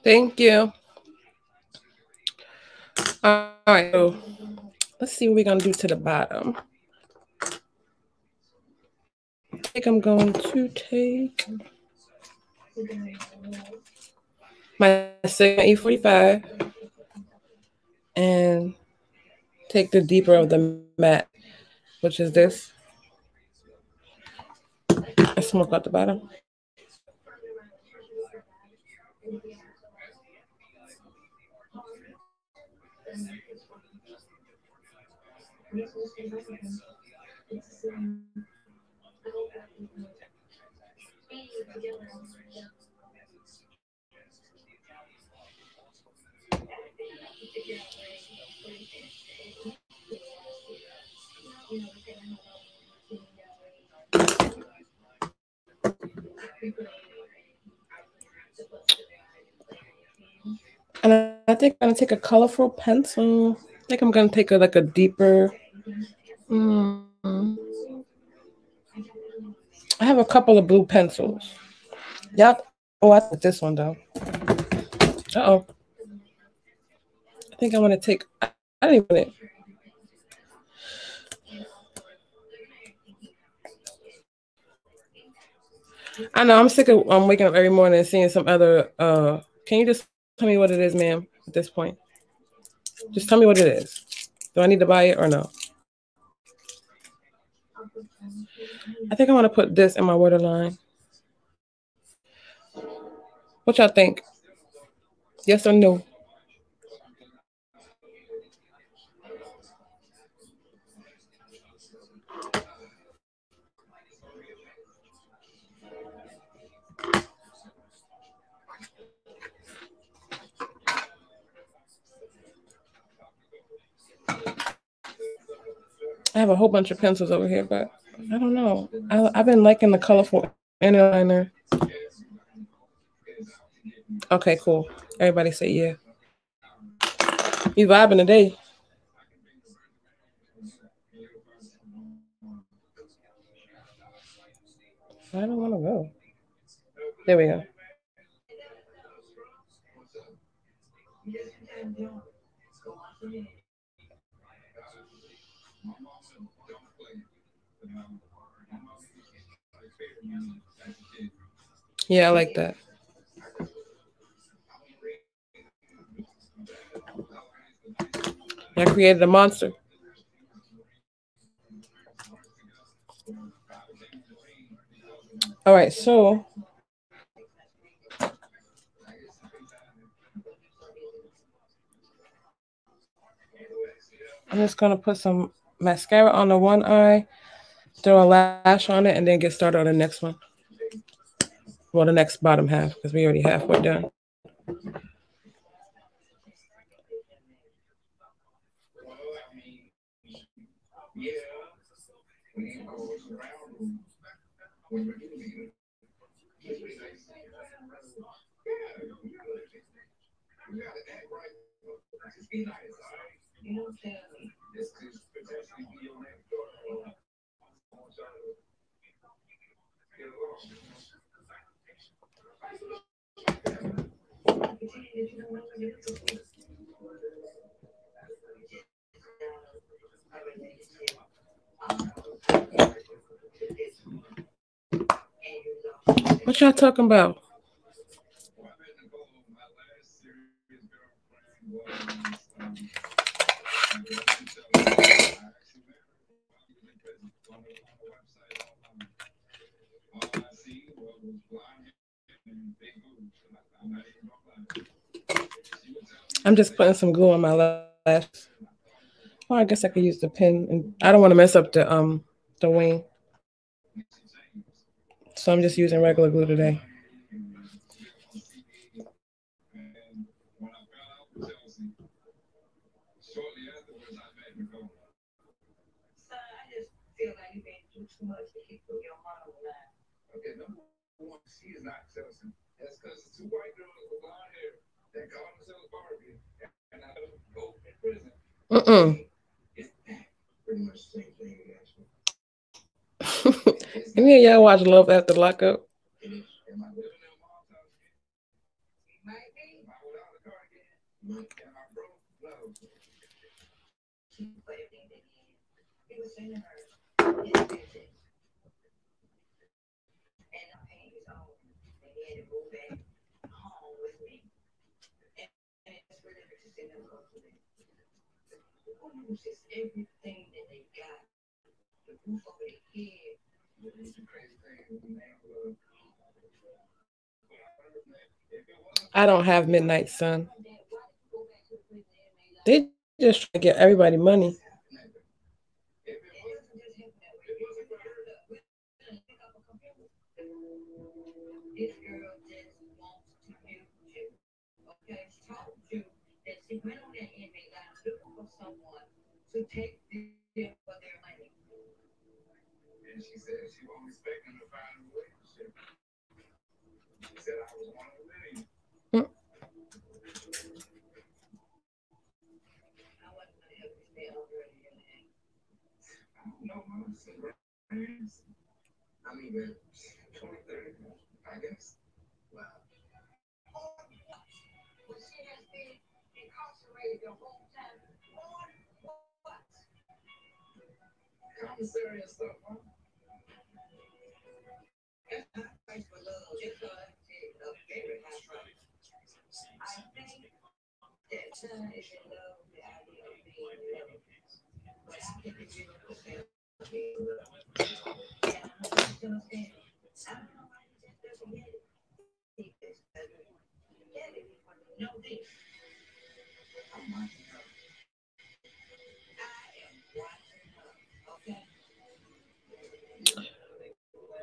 Thank you. All right, so let's see what we're gonna do to the bottom. I think I'm going to take my Sigma E45 and take the deeper of the matte, which is this. I smoke out the bottom. And I think I'm gonna take a colorful pencil. I think I'm gonna take like a deeper. I have a couple of blue pencils. Yep. Oh, I took this one though. Uh-oh. I think I want to take. I didn't even. I know I'm sick of waking up every morning and seeing some other. Can you just tell me what it is, ma'am? At this point, just tell me what it is. Do I need to buy it or no? I think I want to put this in my waterline. What y'all think? Yes or no? I have a whole bunch of pencils over here, but I don't know. I've been liking the colorful inner liner. Okay, cool. Everybody say yeah. You vibing today. I don't want to go. There we go. Yeah, I like that. I created a monster. All right, so I'm just gonna put some mascara on the one eye, throw a lash on it, and then get started on the next one. Well, the next bottom half, because we already halfway done. What y'all talking about? I'm just putting some glue on my lashes. Well, I guess I could use the pen, and I don't want to mess up the wing, so I'm just using regular glue today. Mm-mm. Any of y'all watch Love After Lockup? I don't have Midnight Sun. They just trying to get everybody money. Mm.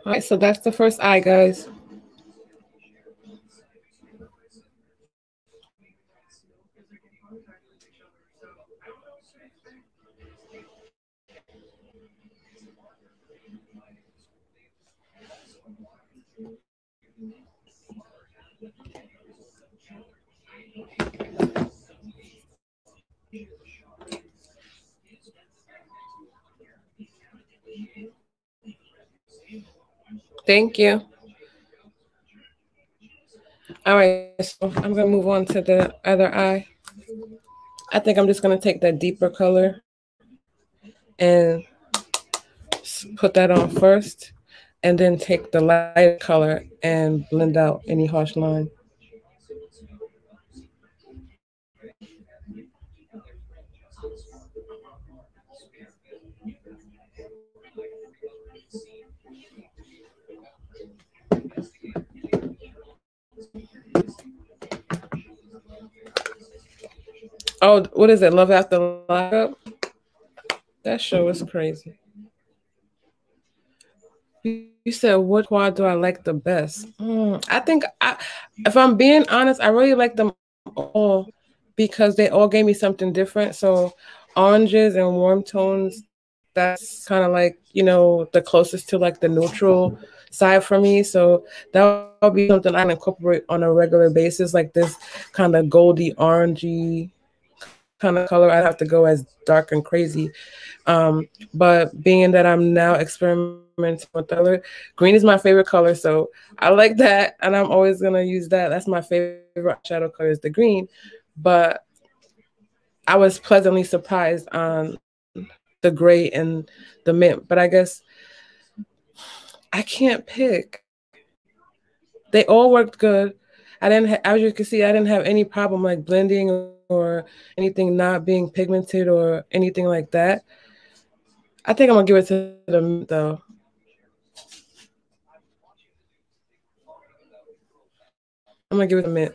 All right, so that's the first eye, guys. Thank you. All right, so I'm gonna move on to the other eye. I think I'm just gonna take that deeper color and put that on first, and then take the lighter color and blend out any harsh line. Oh, what is it? Love After Lockup? That show is crazy. You said what quad do I like the best? I think if I'm being honest, I really like them all because they all gave me something different. So oranges and warm tones, that's kind of like, the closest to like the neutral side for me. So that would be something I can incorporate on a regular basis, like this kind of goldy orangey kind of color. I'd have to go as dark and crazy. But being that I'm now experimenting with color, green is my favorite color, so I like that, and I'm always gonna use that. That's my favorite shadow color is the green. But I was pleasantly surprised on the gray and the mint. But I guess I can't pick. They all worked good. As you can see, I didn't have any problem like blending or anything not being pigmented or anything like that. I think I'm gonna give it to the mint though. I'm gonna give it a mint.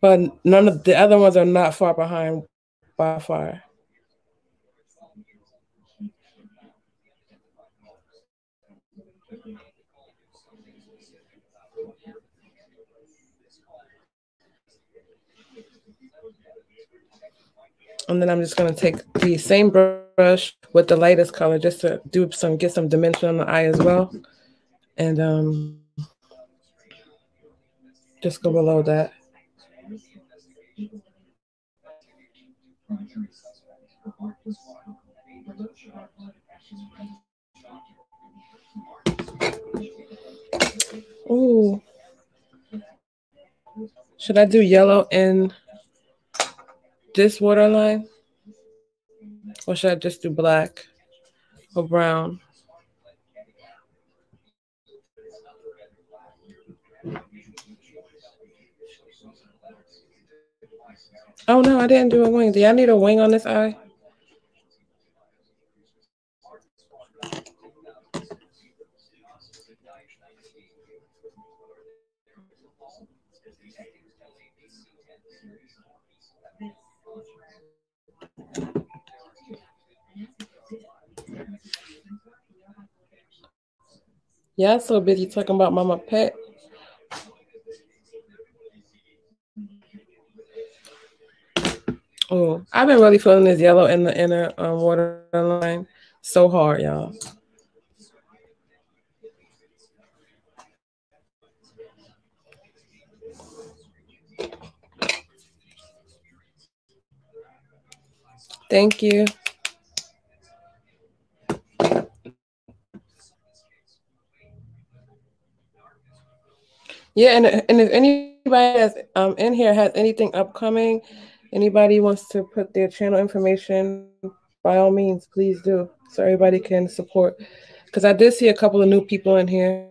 But none of the other ones are not far behind by far. And then I'm just gonna take the same brush with the lightest color just to get some dimension on the eye as well. And just go below that. Ooh. Should I do yellow in this waterline? Or should I just do black or brown? Oh no, I didn't do a wing. Do y'all need a wing on this eye? Yeah, so busy talking about Mama Pet. Oh, I've been really feeling this yellow in the inner waterline so hard, y'all. Thank you. Yeah, and if anybody that's in here has anything upcoming, anybody wants to put their channel information, by all means, please do, so everybody can support. Because I did see a couple of new people in here,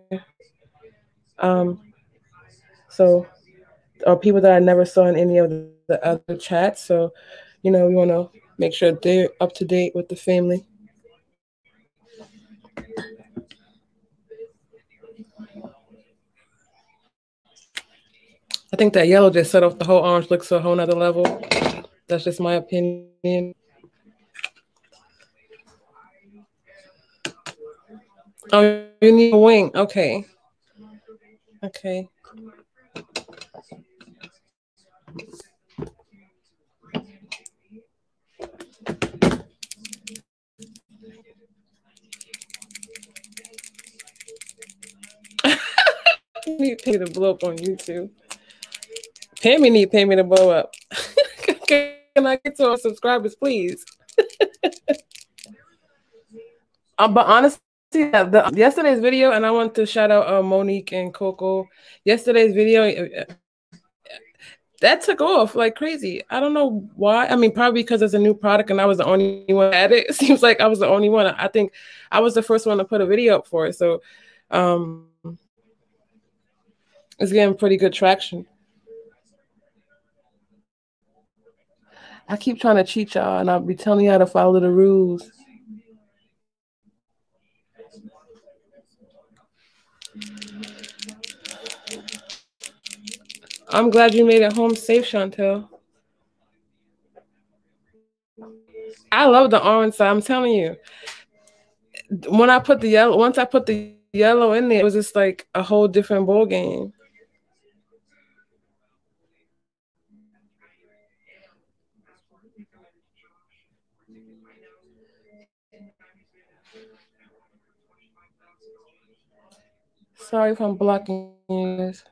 so or people that I never saw in any of the other chats. So, we want to make sure they're up to date with the family. I think that yellow just set off the whole orange look to a whole nother level. That's just my opinion. Oh, you need a wing. Okay. Okay. You need to pay to blow up on YouTube. Pammy need pay me to blow up. Can I get to our subscribers, please? But honestly, yesterday's video, and I want to shout out Monique and Coco. Yesterday's video, that took off like crazy. I don't know why. I mean, probably because it's a new product and I was the only one at it. It seems like I was the only one. I think I was the first one to put a video up for it. So it's getting pretty good traction. I keep trying to cheat y'all and I'll be telling y'all to follow the rules. I'm glad you made it home safe, Chantel. I love the orange side. I'm telling you, when I put the yellow, once I put the yellow in there, it was just like a whole different ball game. Sorry if I'm blocking you guys.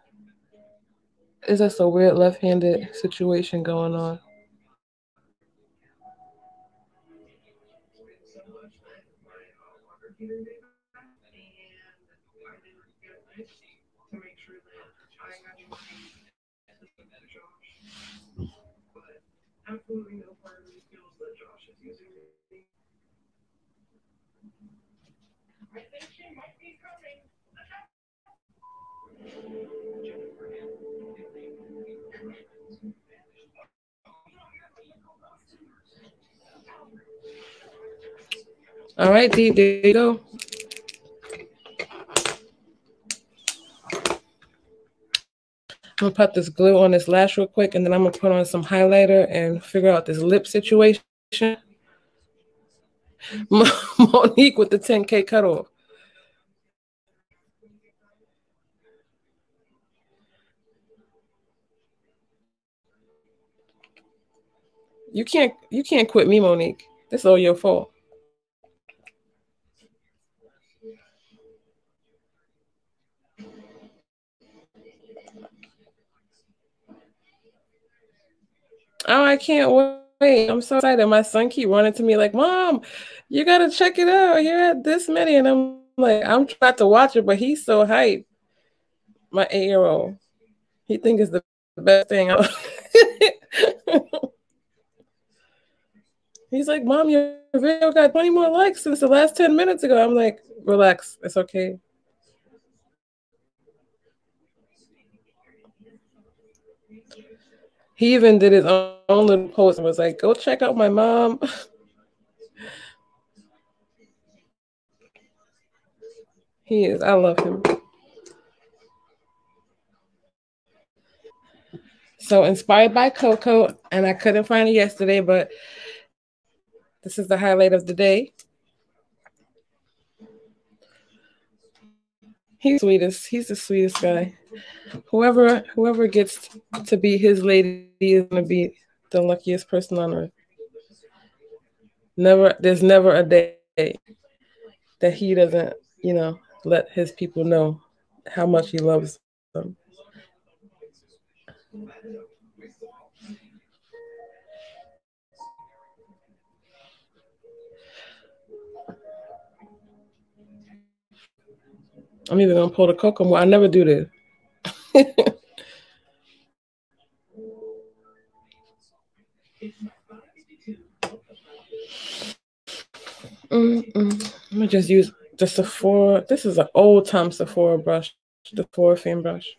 It's just a weird left-handed situation going on. All right, D, there you go. I'm gonna put this glue on this lash real quick, and then I'm gonna put on some highlighter and figure out this lip situation. Monique with the 10K cutoff. You can't quit me, Monique. This is all your fault. Oh, I can't wait. I'm so excited. My son keep running to me like, Mom, you gotta check it out. You're at this many. And I'm like, I'm trying to watch it, but he's so hyped. My 8-year-old. He thinks it's the best thing out. He's like, Mom, your video got 20 more likes since the last 10 minutes ago. I'm like, relax. It's okay. He even did his own little post and was like, go check out my mom. He is. I love him. So inspired by Coco, and I couldn't find it yesterday, but this is the highlight of the day. He's sweetest. He's the sweetest guy. Whoever gets to be his lady is gonna be the luckiest person on earth. There's never a day that he doesn't, let his people know how much he loves them. I'm even gonna pull the cocoa more. I never do this. I'm gonna just use the Sephora. This is an old time Sephora brush, the Sephora fan brush.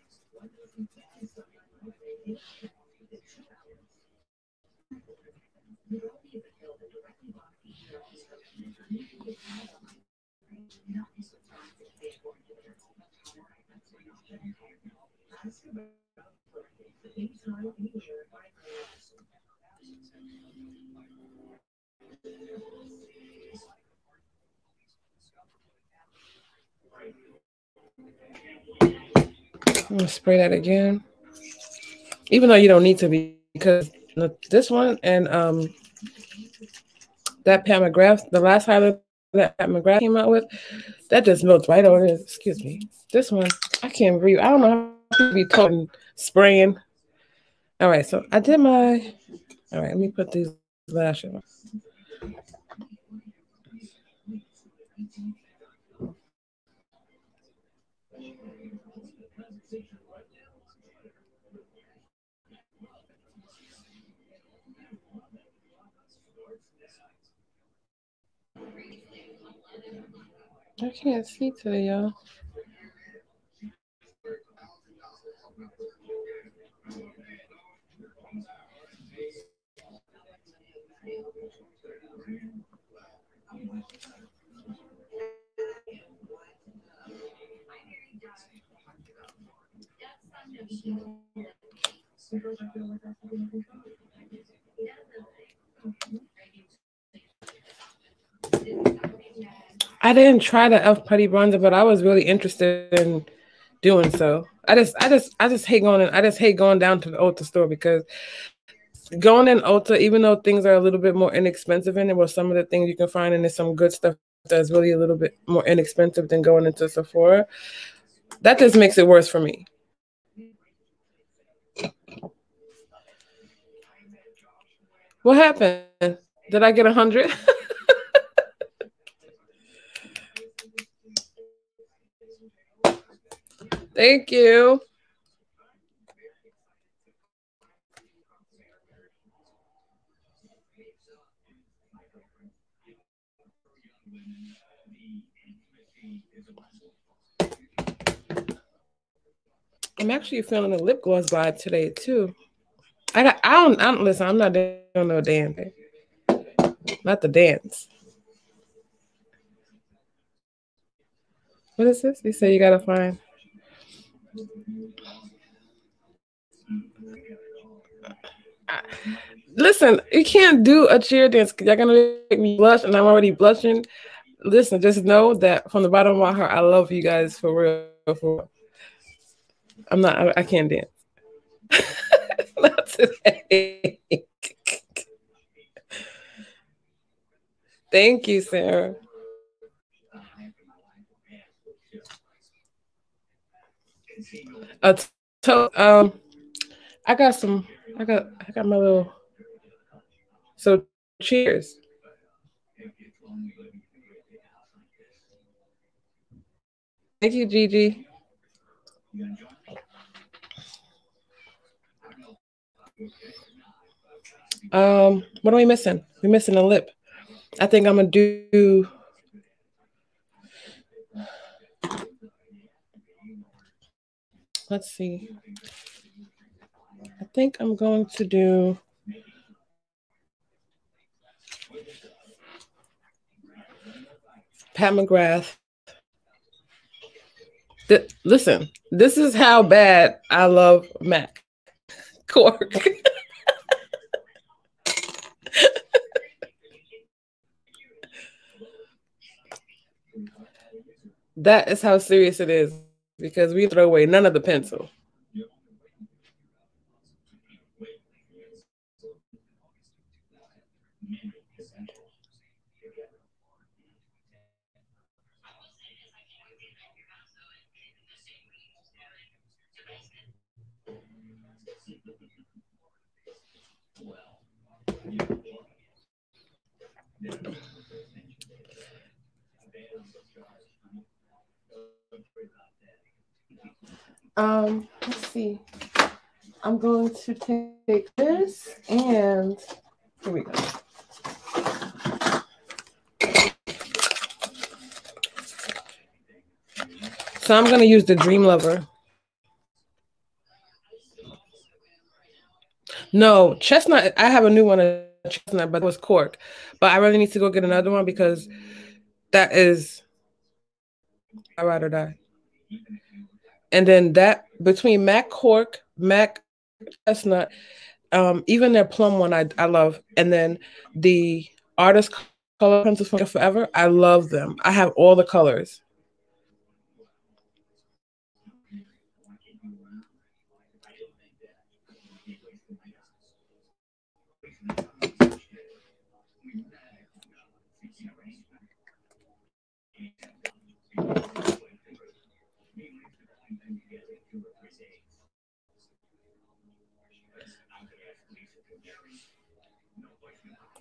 I'm gonna spray that again, even though you don't need to because this one and that Pat McGrath, the last highlight that Pat McGrath came out with, that just melts right over there. Excuse me. This one, I can't breathe. I don't know how people be talking, spraying. All right, so I did my. All right, let me put these lashes on. I can't see today, y'all. I didn't try the Elf Putty bronzer, but I was really interested in doing so. I just hate going in, I just hate going down to the Ulta store because going in Ulta, even though things are a little bit more inexpensive in it, well, some of the things you can find in it, some good stuff that's really a little bit more inexpensive than going into Sephora. That just makes it worse for me. What happened? Did I get 100? Thank you. I'm actually feeling a lip gloss vibe today too. I don't listen. I'm not doing no dance. Not the dance. What is this? You say you gotta find. Listen, you can't do a cheer dance. You're gonna make me blush, and I'm already blushing. Listen, just know that from the bottom of my heart, I love you guys for real. For real. I'm not. I can't dance. Not today. Thank you, Sarah. Uh, so, I got some. I got my little. So, cheers. Thank you, Gigi. What are we missing? We're missing a lip. I think I'm gonna do. Let's see. I think I'm going to do. Pat McGrath. Listen, this is how bad I love Mac Cork. That is how serious it is because we throw away none of the pencil. Let's see. I'm going to take this and here we go. So I'm going to use the Dream Lover. No, chestnut. I have a new one of chestnut, but it was cork. But I really need to go get another one because that is I ride or die. And then that between Mac cork, Mac chestnut, even their plum one I love, and then the artist color pencils from Forever. I love them. I have all the colors.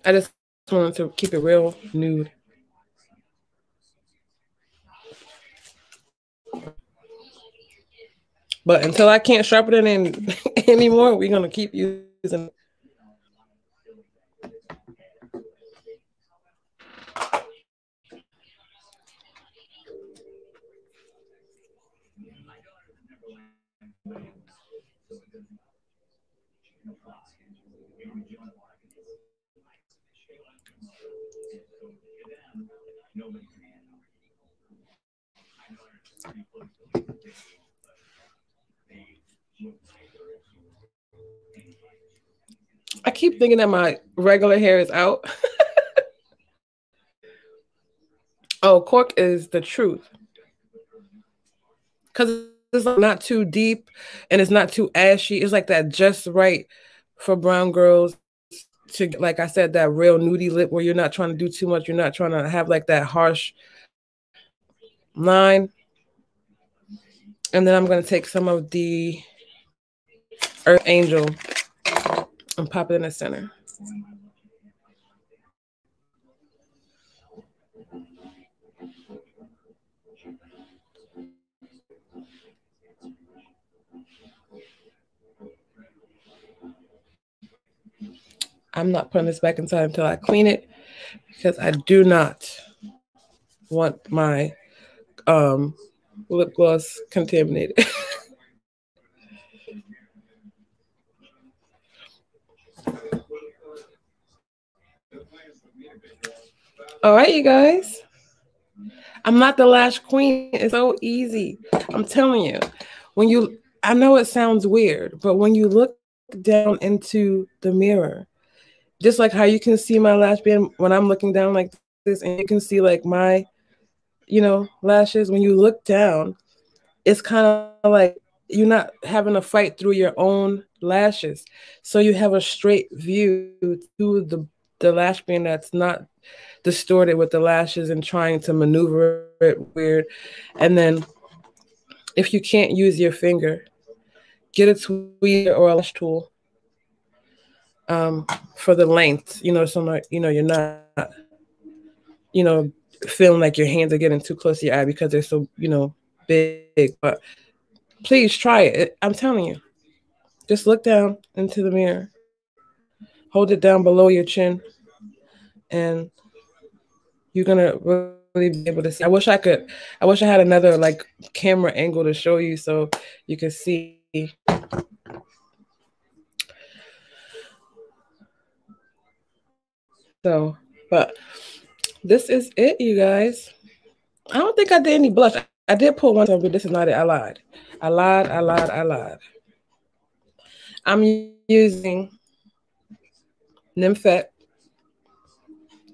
I just wanted to keep it real nude. But until I can't sharpen it in anymore, we're gonna keep using. I keep thinking that my regular hair is out. Oh, cork is the truth. Because it's like not too deep and it's not too ashy. It's like that just right for brown girls to, like I said, that real nudie lip where you're not trying to do too much. You're not trying to have like that harsh line. And then I'm going to take some of the Earth Angel and pop it in the center. I'm not putting this back inside until I clean it because I do not want my lip gloss contaminated. All right, you guys. I'm not the lash queen. It's so easy. I'm telling you. I know it sounds weird, but when you look down into the mirror, just like how you can see my lash band when I'm looking down like this, and you can see like my, lashes, when you look down, it's kind of like you're not having to fight through your own lashes. So you have a straight view to the lash band that's not distorted with the lashes and trying to maneuver it weird. And then if you can't use your finger, get a tweezer or a lash tool for the length, so not, you're not, feeling like your hands are getting too close to your eye because they're so, big. But please try it. I'm telling you, just look down into the mirror, hold it down below your chin, and you're gonna really be able to see. I wish I had another like camera angle to show you so you could see. So, but this is it, you guys. I don't think I did any blush. I did pull one, but this is not it. I lied. I'm using Nymphet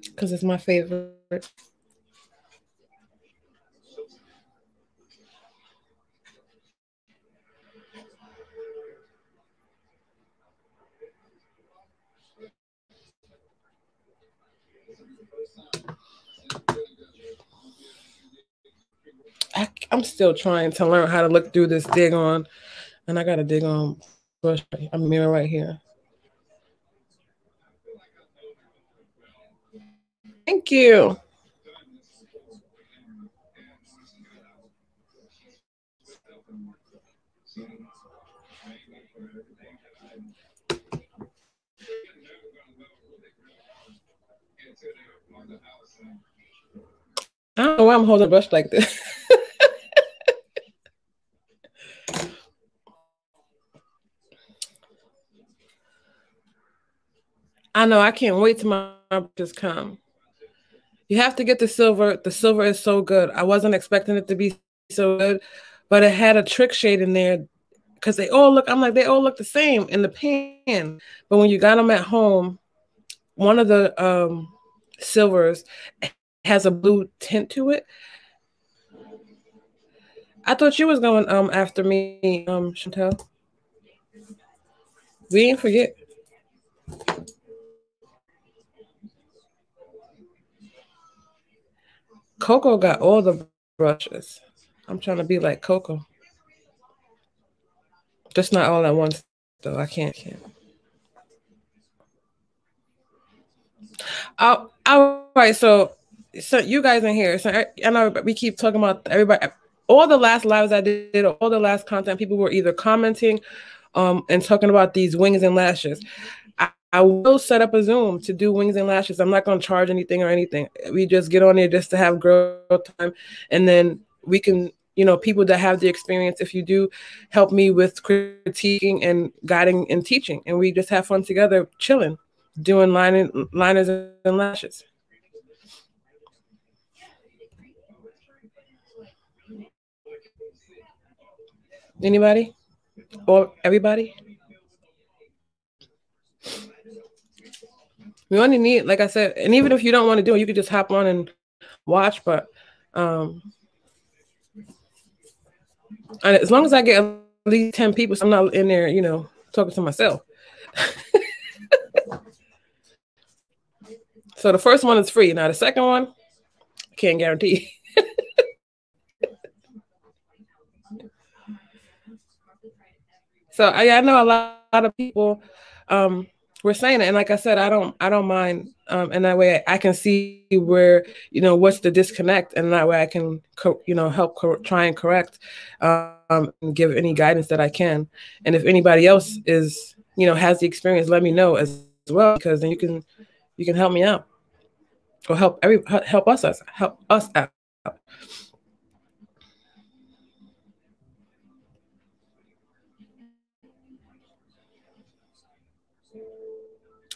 because it's my favorite. I'm still trying to learn how to look through this dig on, and I got a dig on brush, a mirror right here. Thank you. I don't know why I'm holding a brush like this. I know, I can't wait till my brushes come. You have to get the silver. The silver is so good. I wasn't expecting it to be so good, but it had a trick shade in there because they all look the same in the pan. But when you got them at home, one of the silvers has a blue tint to it. I thought you was going after me, Chantel. We ain't forget. Coco got all the brushes. I'm trying to be like Coco. Just not all at once, though. I can't. All right, so you guys in here. So I know we keep talking about everybody. All the last lives I did, all the last content, people were either commenting and talking about these wings and lashes. I will set up a Zoom to do wings and lashes. I'm not going to charge anything or anything. We just get on there just to have girl time. And then we can, people that have the experience, if you do help me with critiquing and guiding and teaching. And we just have fun together, chilling, doing liners and lashes. Anybody? Or everybody? We only need, like I said, and even if you don't want to do it, you could just hop on and watch. But And as long as I get at least 10 people, so I'm not in there, you know, talking to myself. So the first one is free. Now the second one, I can't guarantee. So I know a lot of people were saying it, and like I said, I don't mind, and that way I can see where, you know, what's the disconnect, and that way I can you know, help try and correct, and give any guidance that I can. And if anybody else is, you know, has the experience, let me know as well, because then you can help me out, or help us out.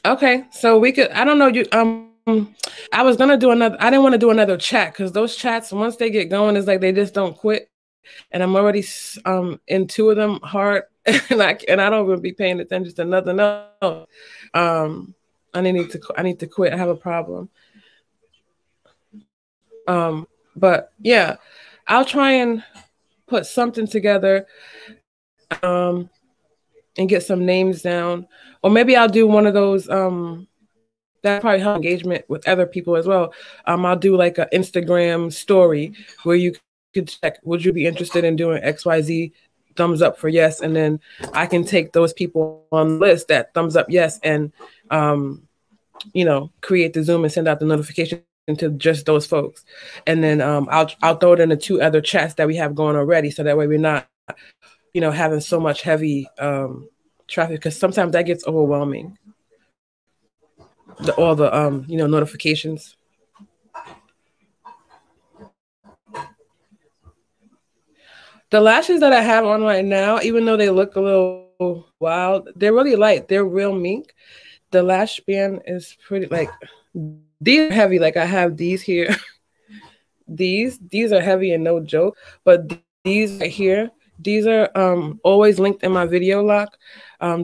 Okay, so we could. I don't know you. I was gonna do another. I didn't want to do another chat because those chats, once they get going, it's like they just don't quit. And I'm already in two of them hard, and I don't even be paying attention to nothing else. I need to quit. I have a problem. But yeah, I'll try and put something together. And get some names down, or maybe I'll do one of those. That probably help engagement with other people as well. I'll do like an Instagram story where you could check, would you be interested in doing XYZ? Thumbs up for yes, and then I can take those people on the list that thumbs up yes, and you know, create the Zoom and send out the notification to just those folks, and then I'll throw it in the two other chats that we have going already, so that way we're not, you know, having so much heavy traffic, because sometimes that gets overwhelming. All the you know, notifications. The lashes that I have on right now, even though they look a little wild, they're really light. They're real mink. The lash band is pretty, like, these are heavy. Like I have these here. these are heavy and no joke. But these right here, these are always linked in my video lock.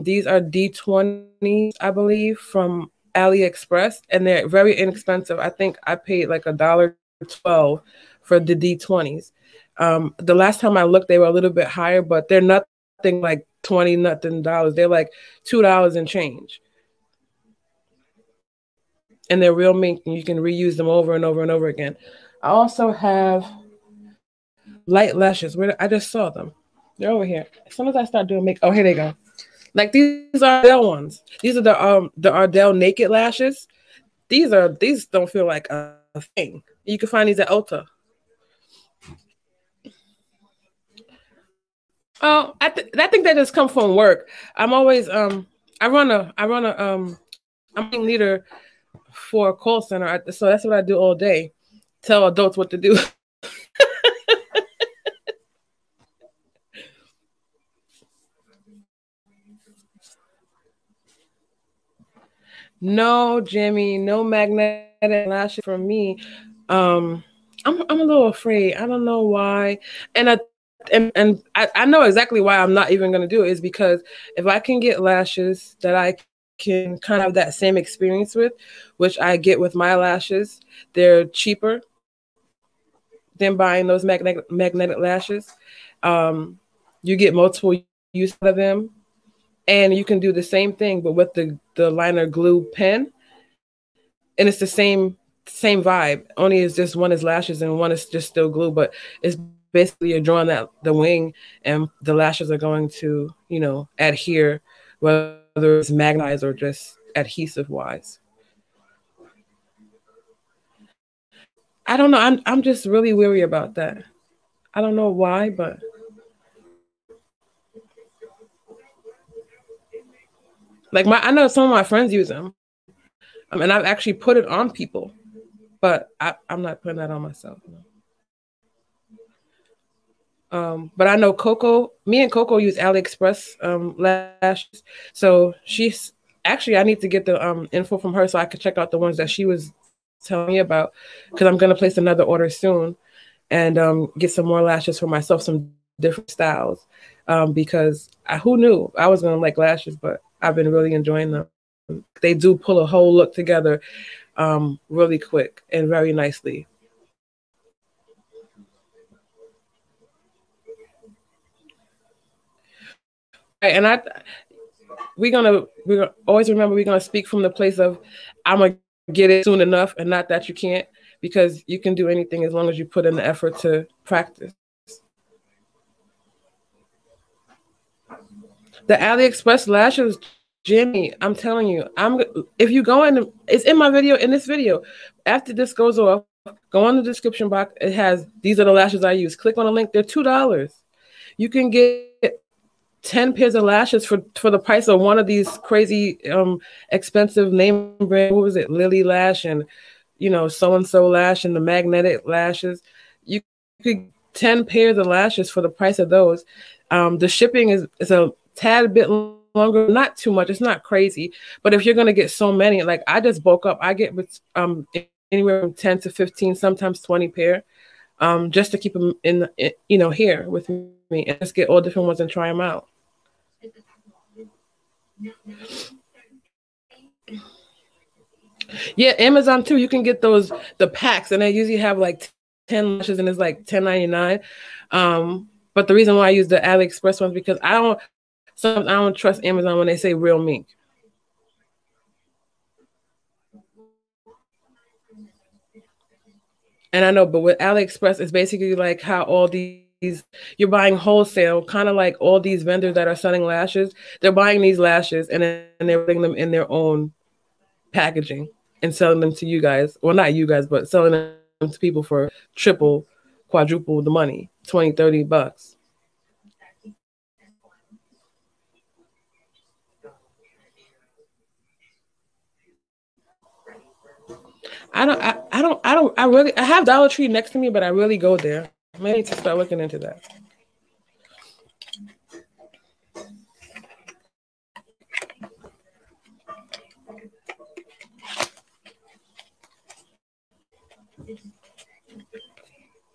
These are D20s, I believe, from AliExpress, and they're very inexpensive. I think I paid like $1.12 for the D20s. The last time I looked, they were a little bit higher, but they're nothing like 20 nothing dollars. They're like $2 and change. And they're real mink, and you can reuse them over and over and over again. I also have light lashes. Where I just saw them. They're over here. As soon as I start doing makeup, oh, here they go. Like these are Ardell ones. These are the Ardell naked lashes. These don't feel like a thing. You can find these at Ulta. Oh, I think that just come from work. I'm always I run a I'm a leader for a call center, so that's what I do all day. Tell adults what to do. No, Jimmy, no magnetic lashes for me. I'm a little afraid. I don't know why, and I know exactly why I'm not even going to do it, is because if I can get lashes that I can kind of have that same experience with, which I get with my lashes, they're cheaper than buying those magnetic lashes. You get multiple use out of them. And you can do the same thing, but with the liner glue pen, and it's the same vibe. Only is just one is lashes and one is just still glue, but it's basically you're drawing that the wing, and the lashes are going to, you know, adhere, whether it's magnetized or just adhesive wise. I don't know. I'm just really weary about that. I don't know why, but like I know some of my friends use them, and I've actually put it on people, but I'm not putting that on myself. No. But I know me and Coco use AliExpress lashes. So she's actually, I need to get the info from her so I could check out the ones that she was telling me about, because I'm going to place another order soon and get some more lashes for myself, some different styles. Because who knew I was going to like lashes, but I've been really enjoying them. They do pull a whole look together really quick and very nicely. And we're gonna always remember we're gonna speak from the place of I'm gonna get it soon enough, and not that you can't, because you can do anything as long as you put in the effort to practice. The AliExpress lashes, Jimmy, I'm telling you, if you go in, it's in my video, in this video. After this goes off, go on the description box. It has, these are the lashes I use. Click on the link. They're $2. You can get 10 pairs of lashes for the price of one of these crazy expensive name brand. What was it? Lily Lash and so and so lash and the magnetic lashes. You could 10 pairs of lashes for the price of those. The shipping is a tad bit longer, not too much. It's not crazy, but if you're gonna get so many, like I just bulk up. I get anywhere from 10 to 15, sometimes 20 pair, just to keep them in here with me, and just get all different ones and try them out. Yeah, Amazon too. You can get the packs, and they usually have like 10 lashes, and it's like $10.99. But the reason why I use the AliExpress ones because I don't trust Amazon when they say real mink. And I know, but with AliExpress, it's basically like how all these, you're buying wholesale, kind of like all these vendors that are selling lashes. They're buying these lashes and they're putting them in their own packaging and selling them to you guys. Well, not you guys, but selling them to people for triple, quadruple the money, 20, $30. I have Dollar Tree next to me, but I really go there. I need to start looking into that.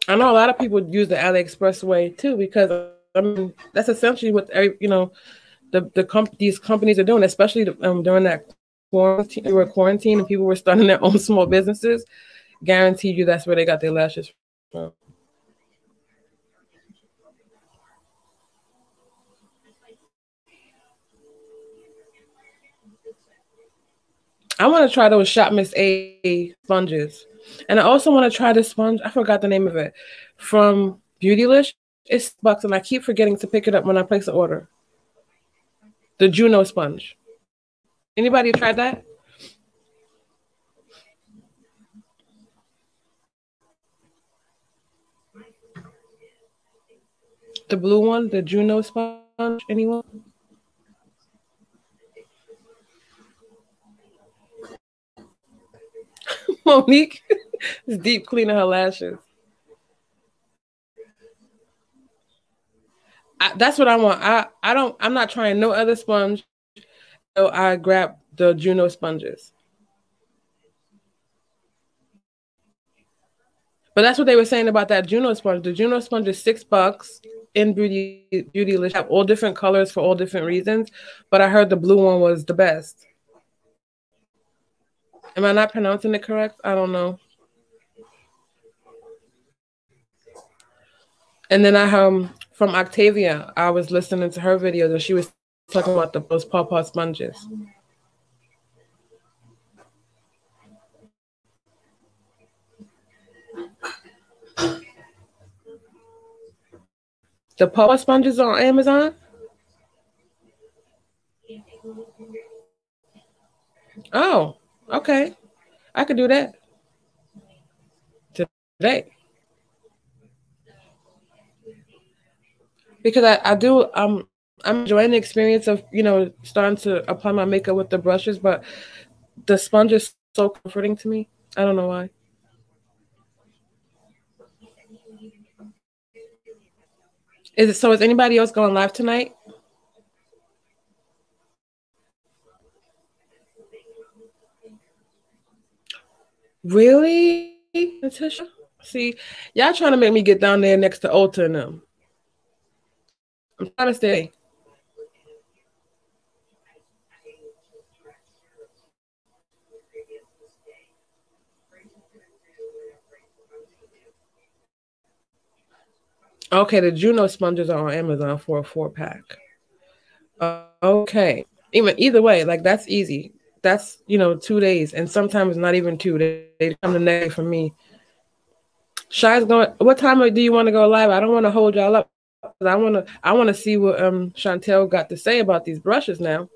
I know a lot of people use the AliExpress way too, because I mean that's essentially what these companies are doing, especially during that quarantine and people were starting their own small businesses. Guaranteed you that's where they got their lashes from. I want to try those Shop Miss A sponges. And I also want to try this sponge. I forgot the name of it. From Beautylish. It's $6 and I keep forgetting to pick it up when I place an order. The Juno sponge. Anybody tried that? The blue one, the Juno sponge. Anyone? Monique is deep cleaning her lashes. That's what I want. I'm not trying no other sponge. So I grab the Juno sponges. But that's what they were saying about that Juno sponge. The Juno sponge is $6 in Beautylish. Have all different colors for all different reasons. But I heard the blue one was the best. Am I not pronouncing it correct? I don't know. And then from Octavia, I was listening to her videos and she was talking about those pawpaw sponges. The pawpaw sponges on Amazon? Oh, okay. I could do that today. Because I do I'm enjoying the experience of starting to apply my makeup with the brushes, but the sponge is so comforting to me. I don't know why. Is anybody else going live tonight? Really, Natasha? See, y'all trying to make me get down there next to Ulta and them. I'm trying to stay. Okay, the Juno sponges are on Amazon for a 4-pack. Okay. Either way, like that's easy. That's 2 days, and sometimes not even two. They come the next day for me. Shy's going. What time do you want to go live? I don't want to hold y'all up. I want to see what Chantel got to say about these brushes now.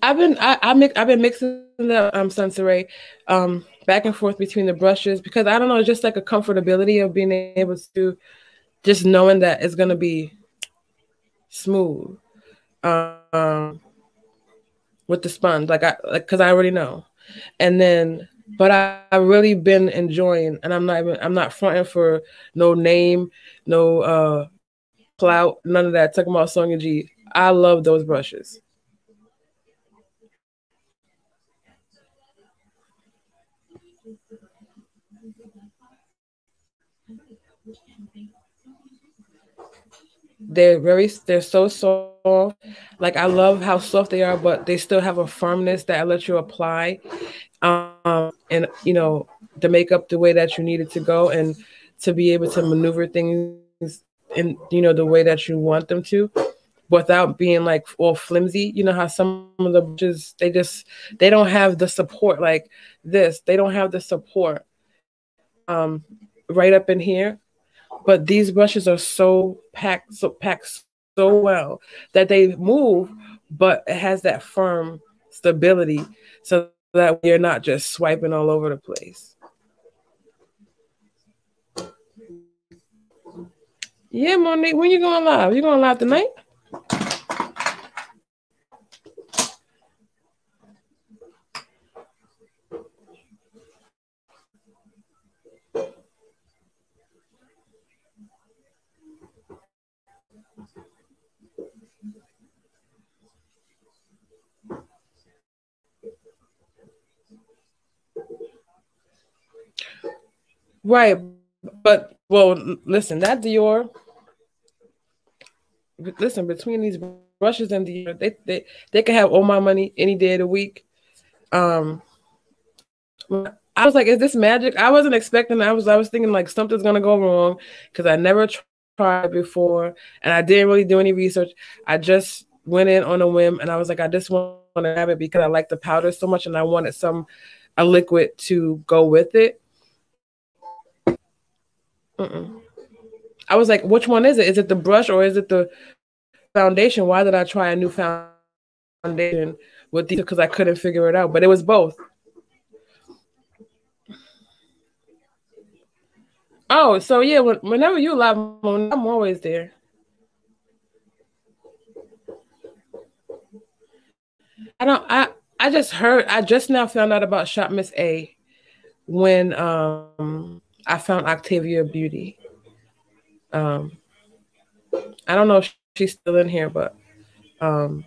I've been mixing the Sensory back and forth between the brushes because I don't know, it's just like a comfortability of being able to just knowing that it's gonna be smooth with the sponge, because I already know. And then, but I really been enjoying, and I'm not fronting for no name, no clout, none of that. Talking about Sonia G, I love those brushes. They're so soft. Like I love how soft they are, but they still have a firmness that lets you apply, and the makeup the way that you need it to go, and to be able to maneuver things in the way that you want them to, without being like all flimsy. You know how some of the brushes they don't have the support like this. They don't have the support right up in here, but these brushes are packed so well that they move, but it has that firm stability so that you're not just swiping all over the place. Yeah, Monique, when you going live? You going live tonight? Right. But well, listen, that Dior, listen, between these brushes and Dior, they can have all my money any day of the week. Um I was like, is this magic? I wasn't expecting. I was thinking like something's gonna go wrong because I never tried before, and I didn't really do any research. I just went in on a whim, and I was like, I just want to have it because I like the powder so much, and I wanted a liquid to go with it. Mm-mm. I was like, which one is it? Is it the brush or is it the foundation? Why did I try a new foundation with these? Because I couldn't figure it out, but it was both. Oh, so yeah, whenever you live, I'm always there. I don't. I just now found out about Shop Miss A when I found Octavia Beauty. Um, I don't know if she's still in here, but um,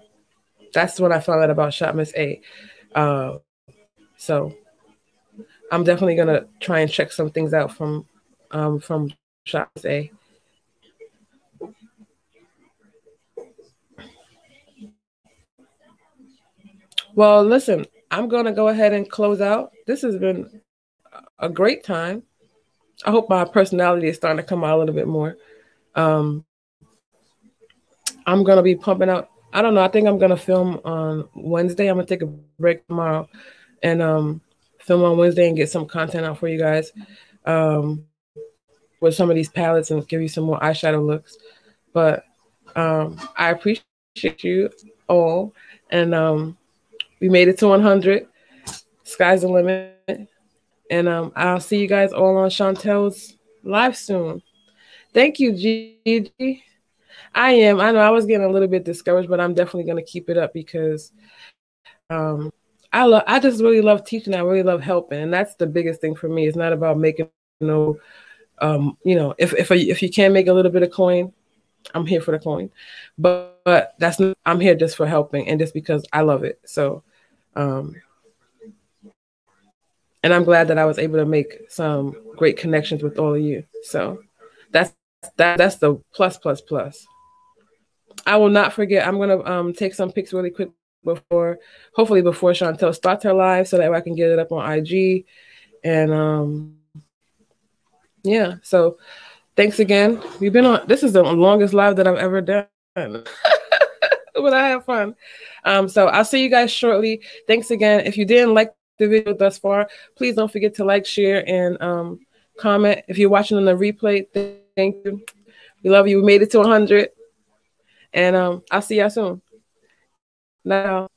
that's when I found out about Shop Miss A. Uh, so I'm definitely gonna try and check some things out from Shop Miss A. Well, listen, I'm gonna go ahead and close out. This has been a great time. I hope my personality is starting to come out a little bit more. Um, I'm gonna be pumping out. I don't know. I think I'm gonna film on Wednesday. I'm gonna take a break tomorrow and film on Wednesday and get some content out for you guys um, with some of these palettes and give you some more eyeshadow looks. But I appreciate you all, and we made it to 100. Sky's the limit, and I'll see you guys all on Chantel's live soon. Thank you, Gigi. I am. I know I was getting a little bit discouraged, but I'm definitely going to keep it up because um, I just really love teaching. I really love helping, and that's the biggest thing for me. It's not about making if you can make a little bit of coin, I'm here for the coin. But that's not, I'm here just for helping and just because I love it. So, um, and I'm glad that I was able to make some great connections with all of you. So that's that's the plus plus plus. I will not forget. I'm gonna take some pics really quick hopefully before Chantel starts her live, so that way I can get it up on IG. And yeah, so thanks again. We've been on. This is the longest live that I've ever done, but I have fun. So I'll see you guys shortly. Thanks again. If you didn't like the video thus far, please don't forget to like, share, and comment. If you're watching on the replay, thank you. We love you. We made it to 100, and I'll see y'all soon. Now.